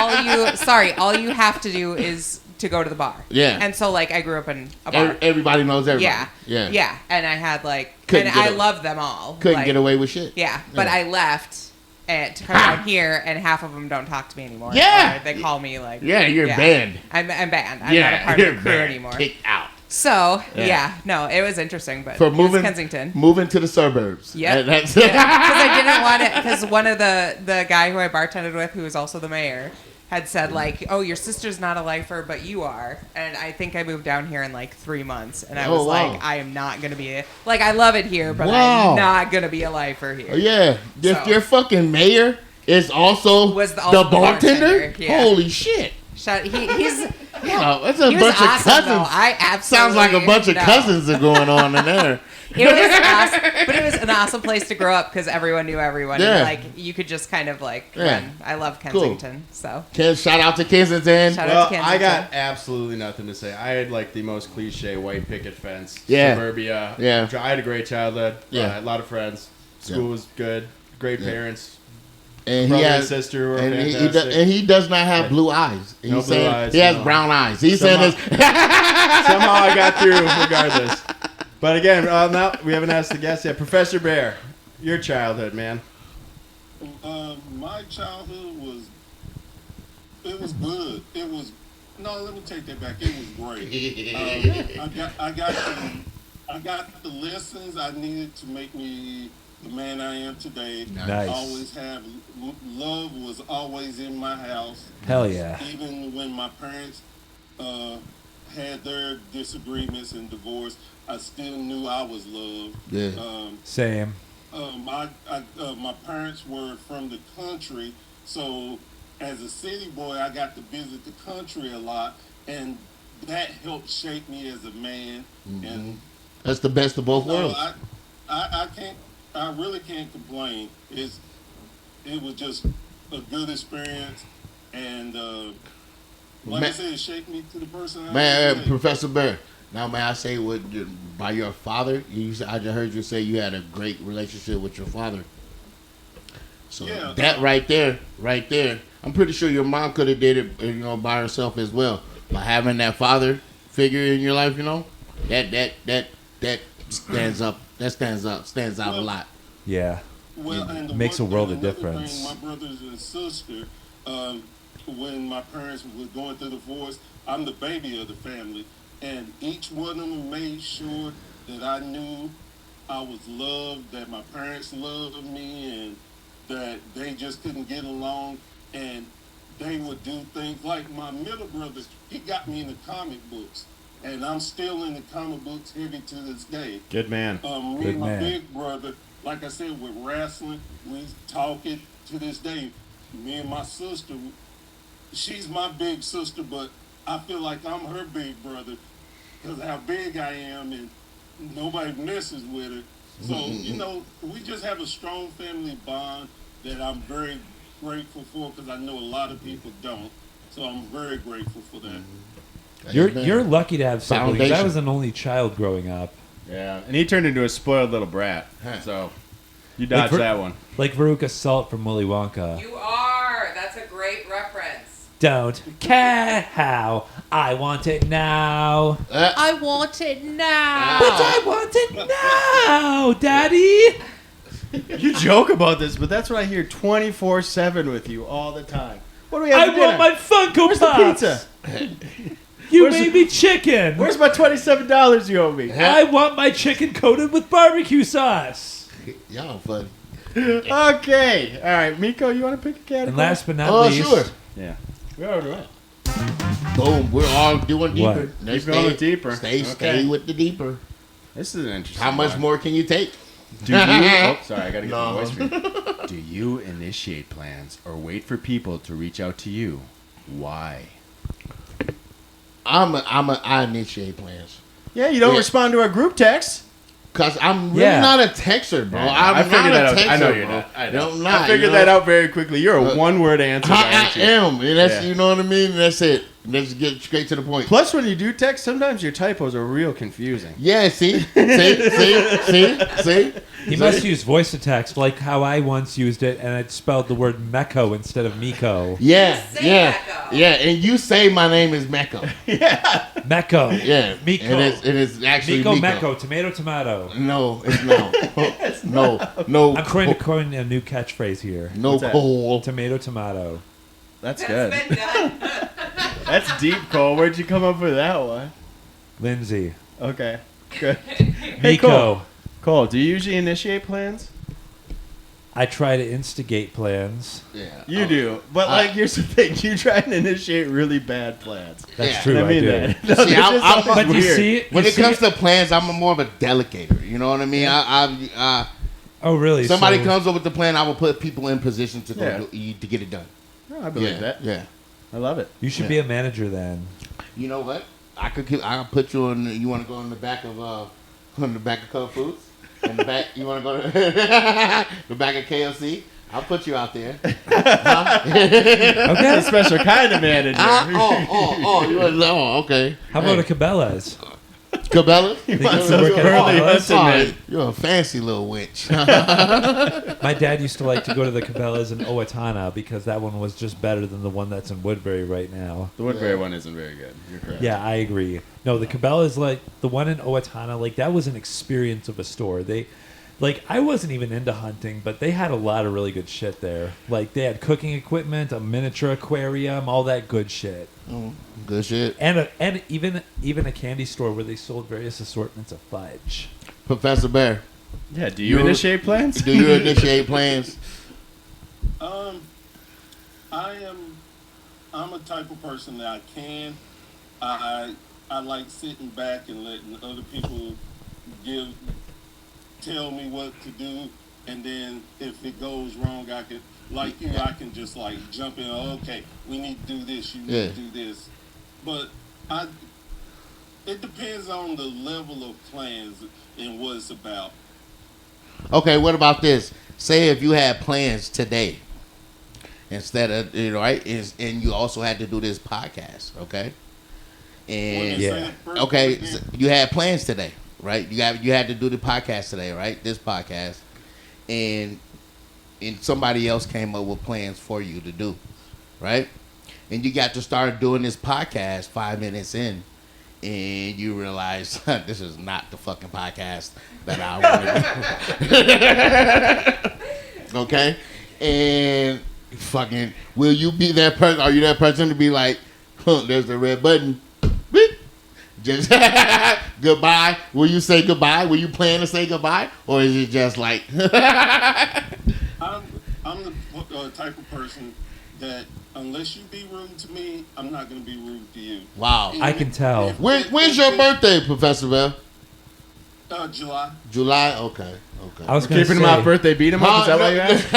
all you have to do is to go to the bar.
Yeah.
And so like I grew up in a bar.
Everybody knows everybody.
Yeah.
Yeah.
Yeah. And I had like,
Couldn't
and
get
I
away.
loved them all.
Couldn't
like,
get away with shit.
Yeah. But
Yeah.
I left to come down here, and half of them don't talk to me anymore.
Yeah.
Or they call me like.
Yeah, you're banned.
I'm banned. I'm not a part of the crew
banned.
anymore.
Kicked out.
So
Yeah.
no, it was interesting, but
For
it was
moving
Kensington.
Moving to the suburbs.
Yep.
That's
Because I didn't want it. Because one of the guy who I bartended with, who was also the mayor, had said like, "Oh, your sister's not a lifer, but you are." And I think I moved down here in like 3 months, and I
Oh,
was
wow.
like, "I am not gonna be like I love it here, but
Wow.
I'm not gonna be a lifer here."
Oh, yeah. If
So-
your fucking mayor is also,
Was also
the
the
bartender,
bartender, yeah.
holy shit.
He's
Wow, that's a
he was
bunch
awesome,
of cousins.
though. I absolutely
Sounds like a bunch of
no.
cousins are going on in there.
It was awesome, but it was an awesome place to grow up because everyone knew everyone.
Yeah.
And, like you could just kind of like
Yeah.
run. I love
Cool.
Kensington, so
Shout out to Kensington.
Shout out
Well,
to
I
Kensington.
got absolutely nothing to say. I had like the most cliche white picket fence,
Yeah.
suburbia.
Yeah.
I had a great childhood.
Yeah.
A lot of friends. School
Yeah.
was good. Great
Yeah.
parents.
And
Brother
he
and
has,
sister were
and
fantastic.
he does not have blue eyes. He's
No blue
saying
eyes,
he has
no.
brown eyes. He's
Somehow-
saying this.
Somehow I got through regardless. But again, now we haven't asked the guests yet. Professor Bear, your childhood, man.
My childhood was good. Let me take that back. It was great. I got the lessons I needed to make me the man I am today.
Nice.
Always have love was always in my house.
Hell yeah.
Even when my parents had their disagreements and divorce, I still knew I was loved.
Yeah.
Same.
My parents were from the country, so as a city boy, I got to visit the country a lot, and that helped shape me as a man. And
That's the best of both
so
worlds.
I really can't complain. It was just a good experience, and like I said, it shaped me to the person I am
Man,
today.
Professor Bear. Now, may I say, by your father? I just heard you say you had a great relationship with your father. So
Yeah.
that right there, I'm pretty sure your mom could have did it, you know, by herself as well. By having that father figure in your life, you know, that stands up. That stands out a lot.
Yeah.
Well, and the
Makes a
one
world
thing,
of
another
difference.
Thing, my brothers and sister, when my parents were going through the divorce, I'm the baby of the family, and each one of them made sure that I knew I was loved, that my parents loved me, and that they just couldn't get along, and they would do things like my middle brother. He got me into comic books, and I'm still in the comic books heavy to this day.
Good man.
Me
Good
and my
man.
big brother, like I said, with wrestling, we talking to this day. Me and my sister, she's my big sister, but I feel like I'm her big brother because of how big I am, and nobody messes with her. So, you know, we just have a strong family bond that I'm very grateful for, because I know a lot of people don't. So I'm very grateful for that.
You're lucky to have siblings. I
Foundation.
was an only child growing up.
Yeah, and he turned into a spoiled little brat. So you dodged
Like,
that one.
Like Veruca Salt from Willy Wonka.
You are. That's a great reference.
Don't care how I want it now.
I want it now.
But I want it now, Daddy.
You joke about this, but that's what I hear 24/7 with you all the time. What do we have
I
for dinner?
want my Funko
Where's the
Pops.
pizza?
You
Where's
made
the-
me chicken.
Where's my $27 you owe me?
I want my chicken coated with barbecue sauce.
Y'all funny.
Okay. All right, Meko, you want to pick a category?
And last but not
Oh,
least,
sure.
Yeah. We already went.
Boom. We're all doing deeper.
What?
Let's
Keep going deeper.
Stay
Okay.
with the deeper.
This is an interesting
How much
one.
more can you take?
Do you? Oh, sorry, I gotta get
No.
the voice for you. Do you initiate plans or wait for people to reach out to you? Why?
I initiate plans.
Yeah, you don't
Yeah.
respond to our group text.
Cause I'm really
Yeah.
not a texter, bro.
Yeah,
I'm
I figured
not
that
a
out.
texter,
I know
bro.
you're not. I
No,
know.
I'm not.
I figured
you know?
that out very quickly. You're a one-word answer.
I
aren't you?
am, and that's
Yeah.
you know what I mean. That's it. Let's get straight to the point.
Plus, when you do text, sometimes your typos are real confusing.
Yeah, see.
he must use voice to text like how I once used it, and it spelled the word Meko instead of Miko.
Yeah,
Say
yeah,
Meko.
yeah. And you say my name is Meko.
Meko.
Yeah,
Miko.
And it's actually
Miko,
Meko.
Meko, tomato, tomato.
No, it's not. No.
I'm trying to coin a new catchphrase here.
No
What's that?
Cole.
Tomato, tomato.
That's
That's
good.
been done.
That's deep, Cole. Where'd you come up with that one?
Lindsay.
Okay, good. Hey,
Miko.
Cole. Cole, do you usually initiate plans?
I try to instigate plans.
Yeah,
You do, but like, here's the thing: you try and initiate really bad plans.
That's
Yeah.
true.
I mean
do.
that. No,
See,
this
I'm-
is
I'm-
always
But you
weird.
see,
When
you
it
see
comes to plans, I'm more of a delegator. You know what I mean?
oh really?
Somebody
So-
comes up with the plan, I will put people in position to go
Yeah.
to get it done.
No, I believe
Yeah,
that.
yeah.
I love it.
You should be a manager then.
You know what? I'll put you on. You want to go in the back of Cub Foods? In the back, you want to go to the back of KFC? I'll put you out there. Huh?
Okay.
A special kind of manager.
Okay.
How about a Cabela's?
Cabela?
wants
some
You're-
Burley
Hudson, man.
You're a fancy little wench.
My dad used to like to go to the Cabela's in Owatonna because that one was just better than the one that's in Woodbury right now.
The Woodbury one isn't very good. You're correct.
Yeah, I agree. No, the Cabela's, like the one in Owatonna, like that was an experience of a store. Like I wasn't even into hunting, but they had a lot of really good shit there. Like they had cooking equipment, a miniature aquarium, all that good shit.
Good shit.
And even a candy store where they sold various assortments of fudge.
Professor Bear,
Yeah. Do you initiate plans?
do you initiate plans?
I'm a type of person that I can. I like sitting back and letting other people tell me what to do, and then if it goes wrong, I can, like you, I can just like jump in. Okay, we need to do this. You need to do this. But it depends on the level of plans and what it's about.
Okay, what about this? Say if you had plans today, instead of right, and you also had to do this podcast, okay? And
Yeah.
okay, so you had plans today, right? You had to do the podcast today, right? This podcast, and somebody else came up with plans for you to do. right? And you got to start doing this podcast 5 minutes in, and you realize this is not the fucking podcast that I want to do. Okay? And fucking, will you be that person? Are you that person to be like, there's the red button. Beep. Just goodbye. Will you say goodbye? Will you plan to say goodbye? Or is it just like...
I'm the type of person that unless you be rude to me, I'm not going to be rude to you.
Wow.
I can tell.
When's your birthday, Professor Bell?
July.
July? Okay.
I was going to
Keeping
say,
him off birthday, beat him up. Is that what you asked?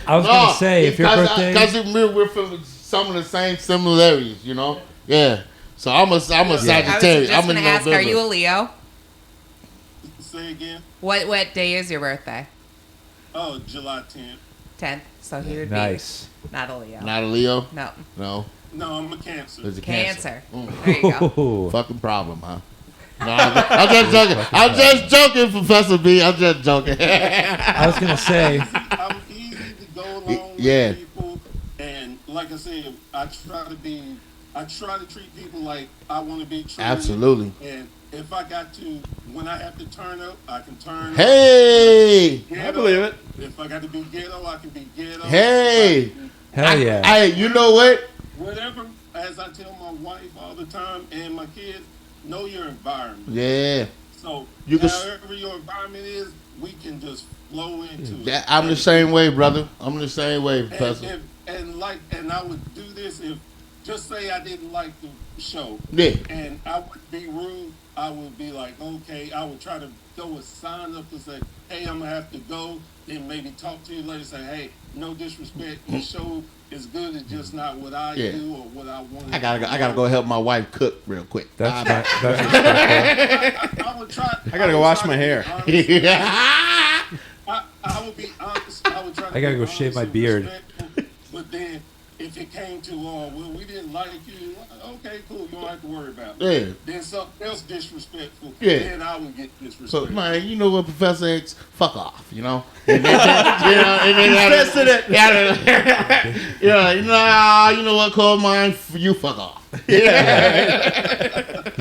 I was going to say, if your birthday...
Because we're from some of the same similarities, you know? Yeah. So I'm a Sagittarius.
I was just going to ask, are you a Leo?
Say again.
What day is your birthday?
Oh, July 10th.
10th. So he would
Nice.
be not a Leo.
Not a Leo?
No.
No.
No, I'm a Cancer.
There's a
Cancer.
Mm.
There you go.
Ooh.
Fucking problem, huh? No, I'm just joking. I'm just joking, Professor B. I'm just joking.
I was going to say...
I'm easy to go along
Yeah.
with people, and like I said, I try to treat people like I want to be treated.
Absolutely.
And if I got to, when I have to turn up, I can turn
Hey!
up. Ghetto.
I believe it.
If I got to be ghetto, I can be ghetto.
Hey!
Hell yeah.
Hey, you know what?
Whatever, as I tell my wife all the time and my kids, know your environment.
Yeah.
So
You can
however your environment is, we can just flow into it.
I'm the same way, brother. I'm the same way, Professor.
And I would do this if, just say I didn't like the show.
Yeah.
And I would be rude. I would be like, okay, I would try to throw a sign up to say, hey, I'm going to have to go. Then maybe talk to you later, say, hey, no disrespect. The show is good. It's just not what I do or what I want.
I gotta go help my wife cook real quick.
That's respectful.
I would try.
I gotta go wash my hair.
I would be honest. I would try to
I gotta
be
go shave my
honest and
beard.
respectful, but then if it came to, well, we didn't like you, okay, cool, you don't have to worry about it.
Yeah.
Then something else disrespectful,
Yeah.
then I would get
So,
disrespectful.
man, you know what, Professor X? Fuck off, you know? And then,
Tested it.
You know what, call mine? You fuck off.
You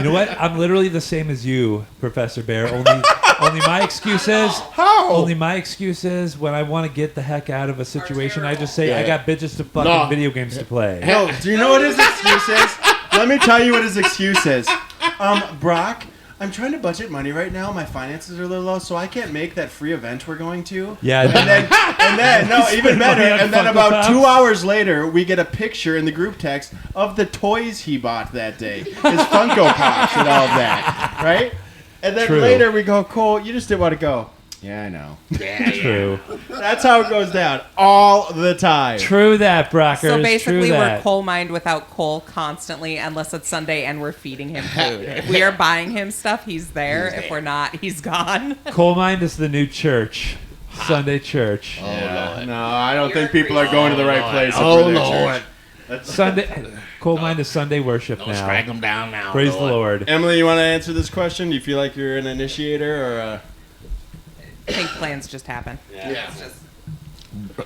know what? I'm literally the same as you, Professor Bear. Only my excuse is...
How?
Only my excuse is when I want to get the heck out of a situation, I just say,
Yeah.
I got bitches to fucking video games to play.
No, do you know what his excuse is? Let me tell you what his excuse is. Brock, I'm trying to budget money right now. My finances are a little low, so I can't make that free event we're going to.
Yeah.
And then, no, even better.
money on
And then
Funko
about
Pops?
2 hours later, we get a picture in the group text of the toys he bought that day, his Funko Pops and all of that, right? And then
True.
later we go, Cole, you just didn't want to go. Yeah, I know.
True.
That's how it goes down all the time.
True that, Brockers.
So basically,
True
we're
that.
coal mined without coal constantly, unless it's Sunday and we're feeding him food. If we are buying him stuff, he's there. If we're not, he's gone.
Coal mine is the new church. Sunday church.
Yeah. No, I don't think people are going to the right place.
Oh,
for their
Lord.
church.
Sunday. Coal mine is Sunday worship
Don't
now.
strike them down now.
Praise the Lord.
Emily, you want to answer this question? Do you feel like you're an initiator or a...
I think plans just happen.
Yeah.
It's just,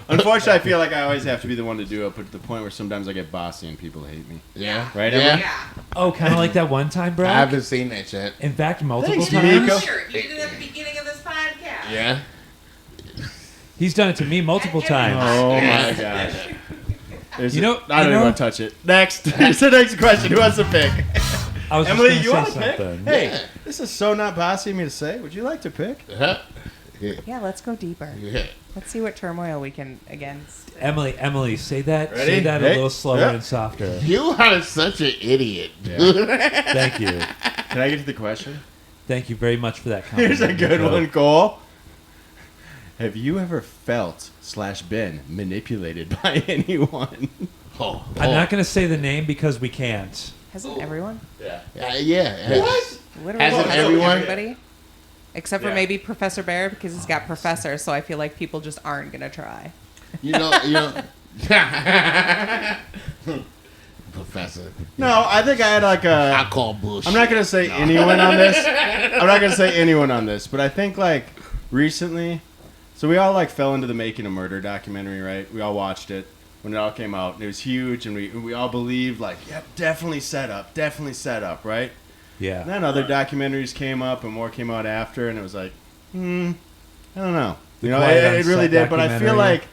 Unfortunately, I feel like I always have to be the one to do it, but to the point where sometimes I get bossy and people hate me.
Yeah.
Right,
Yeah.
Emily?
yeah.
Oh, kind of like that one time,
I
Brock?
haven't seen that yet.
In fact, multiple
Thanks,
times.
Meko.
You did it at the beginning of this podcast.
Yeah.
He's done it to me multiple times.
Oh
Yeah.
my gosh.
You know-
I don't
you
even
know-
want to touch it. Next. Here's the next question. Who wants to pick?
I was
Emily,
just
you
gonna
want
say
to pick?
something.
Hey, this is so not bossy of me to say. Would you like to pick?
Yeah.
Yeah, let's go deeper.
Yeah.
Let's see what turmoil we can against.
Emily, say that.
Ready?
Say that a
Hey.
little slower
Yep.
and softer.
You are such an idiot.
Thank you.
Can I get to the question?
Thank you very much for that compliment.
Here's a good
Joe.
one, Cole. Have you ever felt/been manipulated by anyone?
Oh,
I'm not going to say the name because we can't.
Hasn't everyone?
Yeah. What?
Literally
Hasn't everyone?
everybody? Except for
Yeah.
maybe Professor Bear because he's got Professor, so I feel like people just aren't going to try.
You know. Professor.
No, I think I had like
I
a...
call bullshit.
I'm not going to say anyone on this. I'm not going to say anyone on this, but I think like recently... So we all like fell into the Making a Murder documentary, right? We all watched it. when it all came out. And it was huge, and we all believed, like, yep, definitely set up, right?
Yeah.
And then other documentaries came up, and more came out after, and it was like, I don't know. You know,
Quiet on
it really
Set
did, but I feel
documentary.
like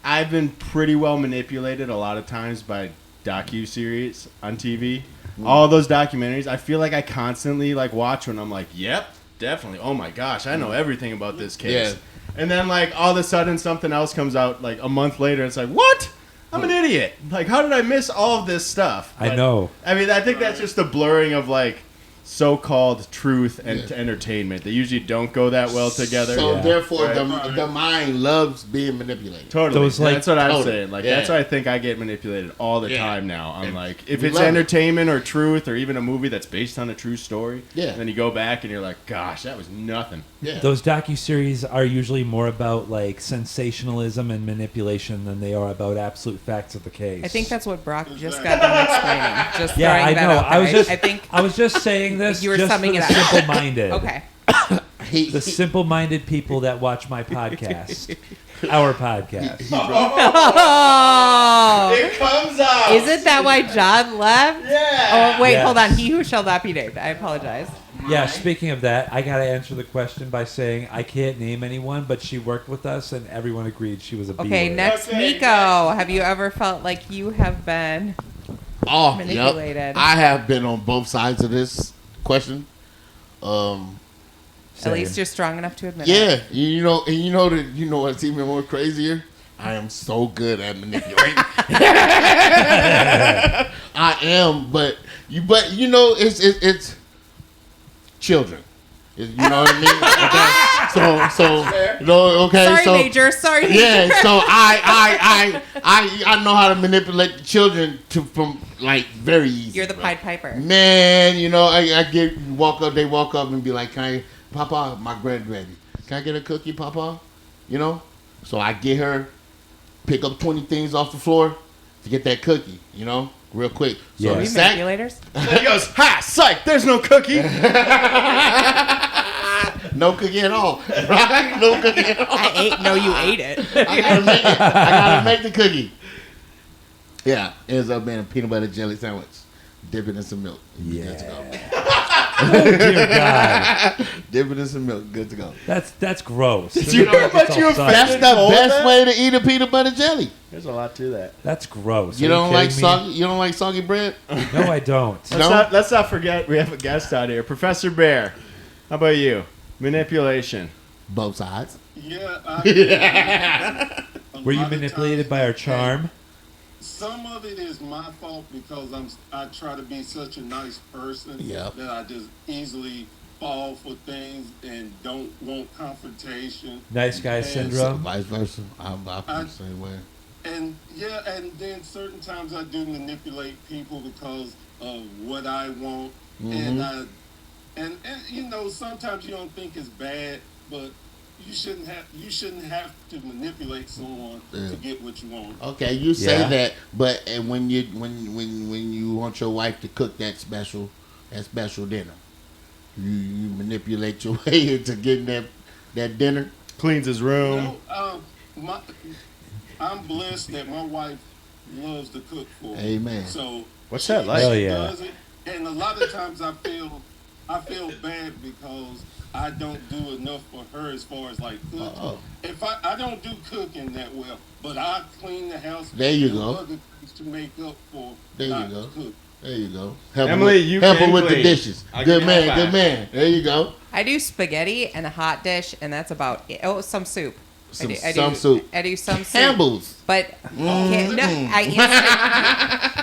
I've been pretty well manipulated a lot of times by docu-series on TV. All those documentaries, I feel like I constantly like watch when I'm like, yep, definitely. Oh my gosh, I know everything about this case.
Yeah.
And then like all of a sudden something else comes out like a month later. It's like, what? I'm an idiot. Like, how did I miss all of this stuff?
I know.
I mean, I think that's just the blurring of like so-called truth and entertainment. They usually don't go that well together.
So
Yeah.
therefore,
Right.
the mind loves being manipulated.
Totally.
Those, like-
That's what I'm
Totally.
saying. Like
Yeah.
that's why I think I get manipulated all the
Yeah.
time now. I'm
And
like, if
we
it's
love it.
entertainment or truth or even a movie that's based on a true story,
Yeah.
then you go back and you're like, gosh, that was nothing.
Yeah.
Those docuseries are usually more about like sensationalism and manipulation than they are about absolute facts of the case.
I think that's what Brock just got done explaining. Just
Yeah,
throwing
I
that
know.
out
I was
there.
just
I think.
I was just saying this
You were
just for
summing
the
it up.
simple-minded.
Okay.
The simple-minded people that watch my podcast. Our podcast.
Oh,
It comes out.
isn't that why John left?
Yeah.
Oh wait,
Yes.
hold on. He who shall not be named. I apologize.
Yeah, speaking of that, I got to answer the question by saying I can't name anyone, but she worked with us and everyone agreed she was a
Okay,
B-word.
next,
Okay,
Meko. Have you ever felt like you have been?
Oh,
Manipulated.
Yep. I have been on both sides of this question.
At least you're strong enough to admit it.
Yeah, you know that what's even more crazier. I am so good at manipulating. I am, but you know it's children. You know what I mean? Okay. So okay.
Sorry,
so,
Major. Sorry, Major.
Yeah, so I know how to manipulate the children from like very easy.
You're the
bro.
Pied Piper.
Man, you know, they walk up and be like, "Can I, Papa, my granddaddy, can I get a cookie, Papa?" You know? So I get her, pick up 20 things off the floor to get that cookie, you know, real quick. So
Yeah.
Are
the
we
sack,
manipulators?
Then he goes, ha, psych, there's no cookie.
no cookie at all. Right? No cookie at all.
I ate. No, you ate it.
I gotta make it. I gotta make the cookie. Yeah, it ends up being a peanut butter jelly sandwich. Dip it in some milk.
Yeah.
Good to go.
Oh, dear God.
Dip it in some milk. Good to go.
That's gross.
You know what you
That's
offended?
the
Hold
best
that?
way to eat a peanut butter jelly.
There's a lot to that.
That's gross.
You
Are
don't like
kidding me?
soggy? You don't like soggy bread?
No, I don't.
No?
Let's not forget we have a guest out here. Professor Bear, how about you? Manipulation.
Both sides.
Yeah.
Were you manipulated by our charm?
Some of it is my fault because I try to be such a nice person
Yep.
that I just easily fall for things and don't want confrontation.
Nice guy
And
syndrome.
Vice versa. I feel the same way.
And yeah, and then certain times I do manipulate people because of what I want, and you know sometimes you don't think it's bad, but you shouldn't have to manipulate someone to get what you want.
Okay, you say
Yeah.
that, but and when you want your wife to cook that special dinner, you manipulate your way into getting that dinner.
Cleans his room.
I'm blessed that my wife loves to cook for me.
Amen.
So
What's that like?
Hell
she
yeah.
does it, and a lot of times I feel bad because I don't do enough for her as far as like cooking.
Uh-oh.
If I don't do cooking that well, but I clean the house.
There you
and
go.
Other things to make up for
There
not
you go.
cook.
There you go. Help
Emily,
her
you
help her
can
with the
clean.
dishes.
I'll
Good
give you a
man,
high
good
five.
man. There you go.
I do spaghetti and a hot dish, and that's about it. Oh, some soup.
Some
I do
soup.
I do some soup.
Campbell's.
But no,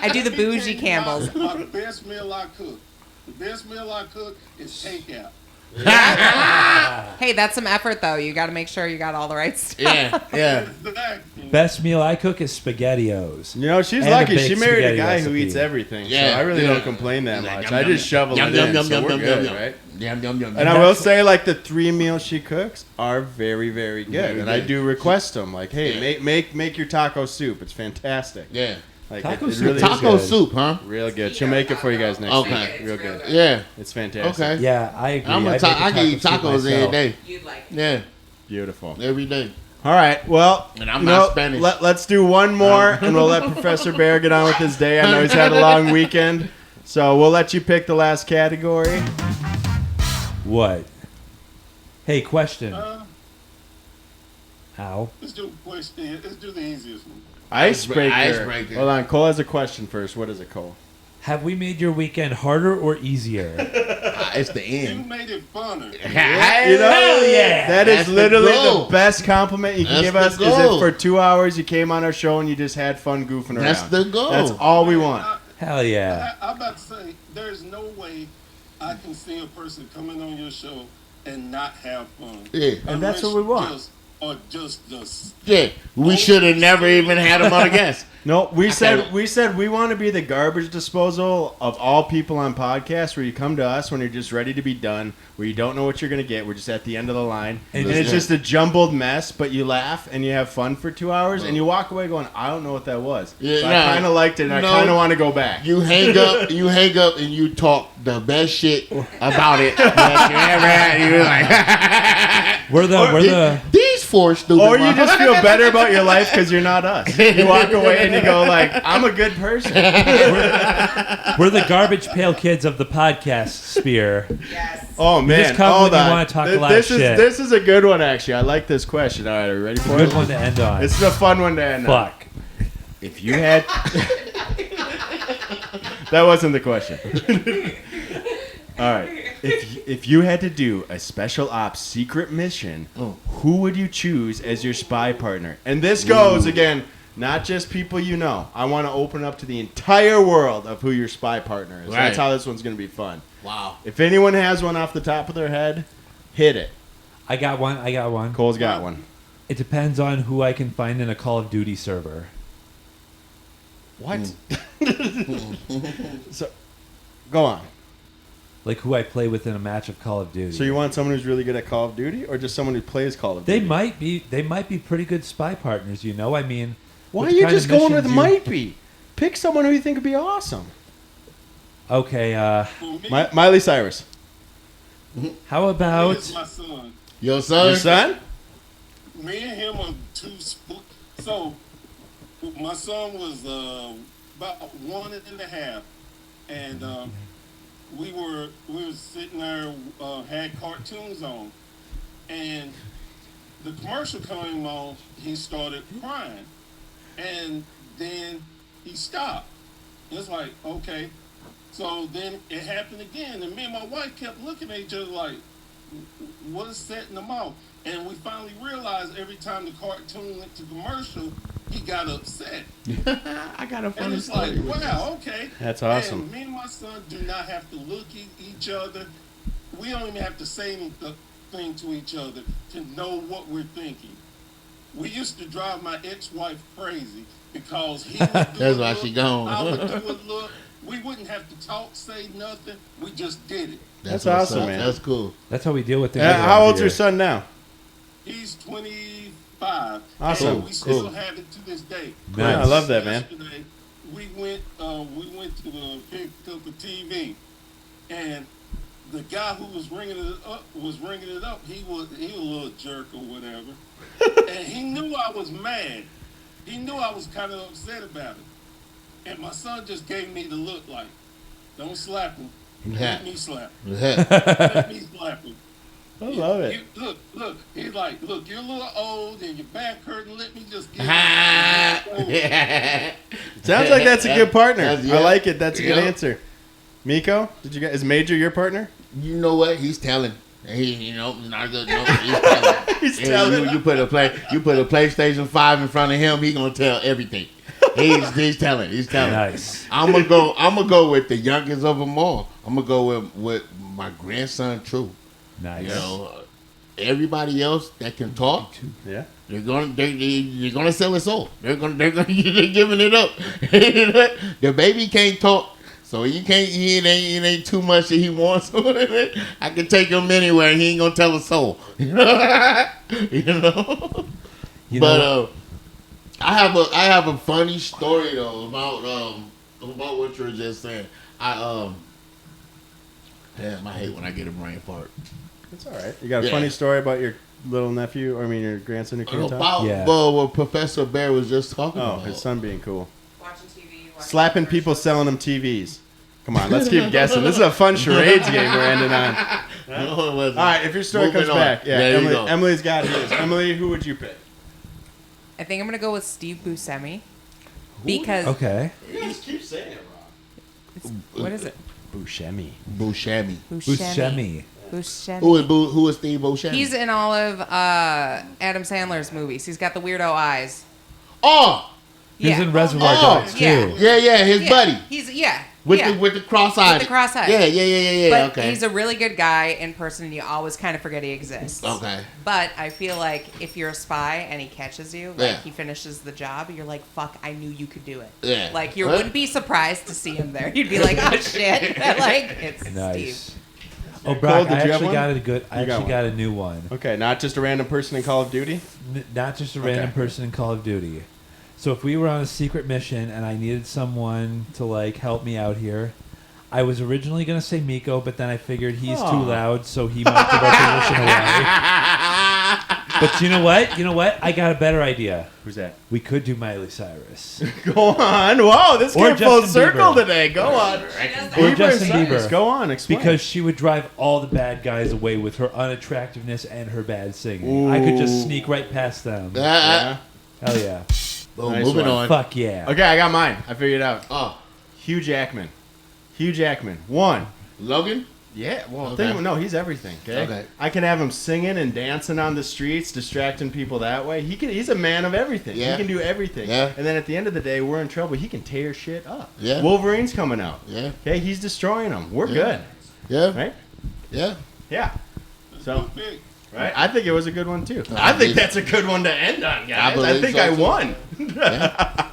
I do the bougie Campbell's.
My best meal I cook. The best meal I cook is takeout.
Hey, that's some effort though. You got to make sure you got all the right stuff.
Yeah.
Exactly.
Best meal I cook is SpaghettiOs.
You know, she's
And a
lucky. She
baked
married a
spaghetti
guy who
recipe.
eats everything.
Yeah,
So I really
yeah.
don't complain that
Like,
much.
yum,
I
yum,
just shovel
yum,
it
yum,
in,
yum,
so
yum,
we're
yum,
good,
yum,
right?
Yum, yum, yum.
And I will say, like, the 3 meals she cooks are very, very good.
Very
and I
good.
do request them. Like, hey,
Yeah.
make your taco soup. It's fantastic.
Yeah.
Like,
Taco
it
soup
really
is
is
Taco
good.
soup, huh?
real good. She'll make it for you guys next
Okay.
week. Real good.
Yeah.
It's fantastic.
Okay.
Yeah, I agree.
I
make
can eat
a taco soup
tacos every
myself.
day.
You'd like.
Yeah.
Beautiful.
Every day.
All right. Well,
And I'm not Spanish.
Let's do one more, and we'll let Professor Bear get on with his day. I know he's had a long weekend, so we'll let you pick the last category.
What? Hey, question.
Let's do let's do the easiest one.
Icebreaker.
Icebreaker.
Hold on. Cole has a question first. What is it, Cole?
Have we made your weekend harder or easier?
It's the
You
end.
made it funner.
You know,
Hell yeah!
that is
That's the
literally
goal.
the best compliment you can
That's
give
the
us. Is
goal.
if for 2 hours you came on our show and you just had fun goofing around.
That's the goal.
That's all we want.
Hell yeah!
I'm about to say, there's no way I can see a person coming on your show and not have fun.
Yeah.
And that's what we want.
Yeah, we should have never even had him on a guest.
No, we
can't-
said we want to be the garbage disposal of all people on podcasts, where you come to us when you're just ready to be done, where you don't know what you're going to get. We're just at the end of the line. And it's just a jumbled mess, but you laugh and you have fun for 2 hours, and you walk away going, I don't know what that was.
Yeah,
So
nah.
I kind of liked it, and I kind of want to go back.
You hang up, and you talk the best shit about it that you ever had. You're like,
We're the
these four stupid.
Or you just feel better about your life because you're not us. You walk away and you go like, I'm a good person.
we're the garbage pail kids of the podcast sphere.
Yes.
Oh man,
just come
hold
when you
on.
wanna talk a lot of shit.
This is a good one actually. I like this question. All right, are you ready for
Good
it?
one to end on.
This is a fun one to end on.
Fuck.
If you had, that wasn't the question. All right. If you had to do a special ops secret mission, who would you choose as your spy partner? And this goes again, not just people you know. I want to open up to the entire world of who your spy partner is.
Right.
That's how this one's going to be fun.
Wow.
If anyone has one off the top of their head, hit it.
I got one.
Cole's got one.
It depends on who I can find in a Call of Duty server.
What? So, go on.
Like who I play with in a match of Call of Duty.
So you want someone who's really good at Call of Duty, or just someone who plays Call of Duty?
They might be pretty good spy partners, you know? I mean,
Why are
with the
you
kind
just
of
going with
missions
might be? Pick someone who you think would be awesome.
Okay,
For me,
Miley Cyrus.
how about
it's my son.
Your son?
Your son?
Me and him are two. So my son was about 1.5, and we were sitting there, had cartoons on, and the commercial came on. He started crying, and then he stopped. It's like, okay. So then it happened again, and me and my wife kept looking at each other like, what is setting them off? And we finally realized every time the cartoon went to commercial, he got upset.
I got a
And
funny
it's like,
story.
wow, okay.
That's awesome.
And me and my son do not have to look at each other. We don't even have to say anything to each other to know what we're thinking. We used to drive my ex-wife crazy because he would do
That's
a
why
look,
she gone.
I would do a look. We wouldn't have to talk, say nothing. We just did it.
That's
what's
awesome,
up.
man.
That's cool.
that's how we deal with things.
How
around
old's
here.
your son now?
He's 25.
Awesome.
And we still
Cool.
have it to this day.
Nice.
I love that, man.
Yesterday, we went to the pick up a TV, and the guy who was ringing it up. He was a little jerk or whatever, and he knew I was mad. He knew I was kind of upset about it, and my son just gave me the look like, "Don't slap him. Let me slap him. Let me slap him."
I love it.
Look. He's like, look, you're a little old and your back hurting. Let me just get
Sounds like that's a good partner.
That's-
I
yeah.
like it. That's a good
Yeah.
answer. Miko, is Major your partner?
You know what? He's telling. He, not good. No, he's telling.
He's
Yeah,
telling.
You put a PlayStation 5 in front of him, he gonna tell everything. He's telling. He's telling.
Nice.
I'm gonna go with the youngest of them all. I'm gonna go with my grandson, True.
Nice.
You know, everybody else that can talk,
Yeah.
you're gonna sell his soul. They're giving it up. The baby can't talk, so he ain't too much that he wants. I can take him anywhere, and he ain't gonna tell a soul. You know. I have a funny story though about what you were just saying. Damn, I hate when I get a brain fart.
It's all right. You got a funny story about your little nephew, or I mean your grandson who came
About
Yeah.
what Professor Bear was just talking
Oh,
about.
his son being cool.
Watching TV.
Slapping people, selling them TVs. Come on, let's keep guessing. This is a fun charades game we're ending on.
No, it wasn't.
All right, if your story
Moving
comes
on.
back, yeah,
There you go.
Emily's got his. Emily, who would you pick?
I think I'm gonna go with Steve Buscemi because
Okay.
You guys keep saying it wrong.
what is it?
Buscemi.
Buscemi.
Buscemi.
Buscemi.
Who is Steve Buscemi?
He's in all of Adam Sandler's movies. He's got the weirdo eyes.
Oh,
He's in Reservoir
Oh,
Dogs
yeah.
too.
yeah, his buddy
He's
with
yeah.
the cross eyes.
With the cross-eyed.
Yeah.
But
Okay.
he's a really good guy in person, and you always kind of forget he exists.
Okay.
But I feel like if you're a spy and he catches you, like
Yeah.
he finishes the job, you're like, "Fuck, I knew you could do it."
Yeah.
Like you
Huh?
wouldn't be surprised to see him there. You'd be like, "Oh shit!" Like it's
Nice.
Steve.
Oh,
Cole,
Brock,
did
I
you have
actually
one?
got a good. I
You got
actually
one.
got a new one.
Okay, not just a random person in Call of Duty.
Not just a random
Okay.
person in Call of Duty. So if we were on a secret mission and I needed someone to like help me out here, I was originally gonna say Meko, but then I figured he's
Aw.
too loud, so he might give our position away. But you know what? You know what? I got a better idea.
Who's that?
We could do Miley Cyrus.
Go on. Whoa, this
Or
came full
Justin
circle
Bieber.
today. Go on.
Or Justin
Cyrus.
Bieber.
Go on. Explain.
Because she would drive all the bad guys away with her unattractiveness and her bad singing. I could just
Ooh.
sneak right past them.
Yeah.
Hell yeah.
Boom,
Nice
moving
one.
on.
Fuck yeah.
Okay, I got mine. I figured it out.
Oh,
Hugh Jackman. Hugh Jackman. One.
Logan.
Yeah, well,
Okay.
no, he's everything. Okay?
Okay.
I can have him singing and dancing on the streets, distracting people that way. He's a man of everything.
Yeah.
He can do everything.
Yeah.
And then at the end of the day, we're in trouble. He can tear shit up.
Yeah.
Wolverine's coming out.
Yeah.
Okay, he's destroying them. We're
Yeah.
good,
Yeah.
right?
Yeah.
Yeah. So,
Good pick.
right? I think it was a good one too.
I
I think
believe-
that's a good one to end on, guys. I
believe
think
so,
I
too.
won.
Yeah.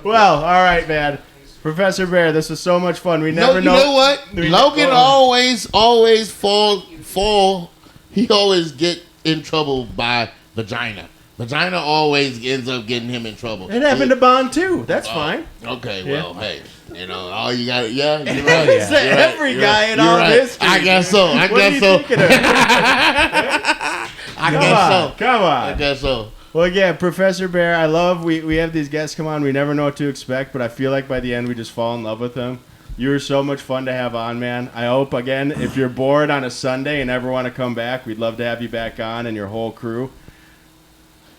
Well, all right, man. Professor Bear, this was so much fun. We
No,
never
you know what? Logan always fall. He always get in trouble by vagina. Vagina always ends up getting him in trouble.
It happened to Bond too. That's fine.
Okay,
Yeah.
well, hey, all you got. Yeah, you're
Hell
right.
yeah.
It's every
You're
guy
right.
in
You're
all
right.
history.
I guess so. I
What are
guess
you
so.
thinking of?
I
Come
guess
on,
so.
come
I
on.
guess so.
Well, yeah, Professor Bear, I love, we have these guests come on, we never know what to expect, but I feel like by the end we just fall in love with them. You were so much fun to have on, man. I hope, again, if you're bored on a Sunday and ever want to come back, we'd love to have you back on and your whole crew.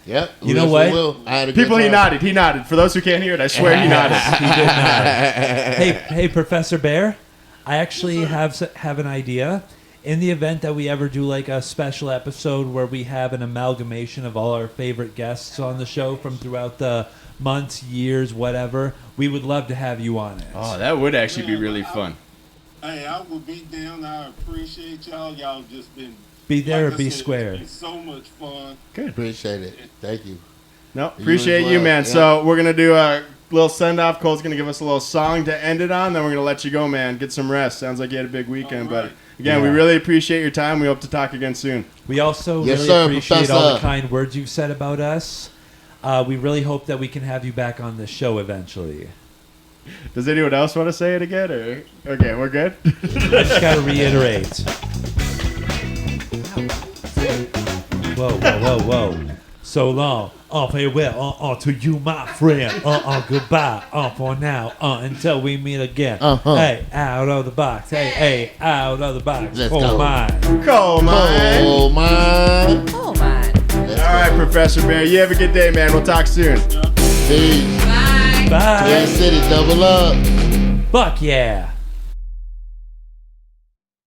Yep.
You know
Yes,
what?
we will. I had a good
People, he
time.
nodded. He nodded. For those who can't hear it, I swear he nodded.
He did not. Hey, Professor Bear, I actually have an idea. In the event that we ever do like a special episode where we have an amalgamation of all our favorite guests on the show from throughout the months, years, whatever, we would love to have you on it.
Oh, that would actually be really fun.
Hey, I will be down. I appreciate y'all. Y'all just been
Be there
like
or
I
be
said,
square.
It's been so much fun.
Appreciate it. Thank you.
No, appreciate
as
you,
well,
man.
yeah.
So we're going to do a little send-off. Cole's going to give us a little song to end it on, then we're going to let you go, man. Get some rest. Sounds like you had a big weekend,
All right.
but again, we
Yeah.
really appreciate your time. We hope to talk again soon.
We also
Yes,
really
sir,
appreciate all the
Professor.
kind words you've said about us. We really hope that we can have you back on the show eventually.
Does anyone else want to say it again? Or okay, we're good.
I just got to reiterate. Whoa, whoa, whoa, whoa. So long. Farewell. To you, my friend. Goodbye. For now. Until we meet again.
Uh-huh.
Hey, out of the box. Hey, out of the box.
Let's
Oh,
go.
my.
Cool, man.
Oh my.
Oh man.
All right, Professor Bear. You have a good day, man. We'll talk soon.
Peace.
Bye.
Bye.
Kansas City, double up.
Fuck yeah.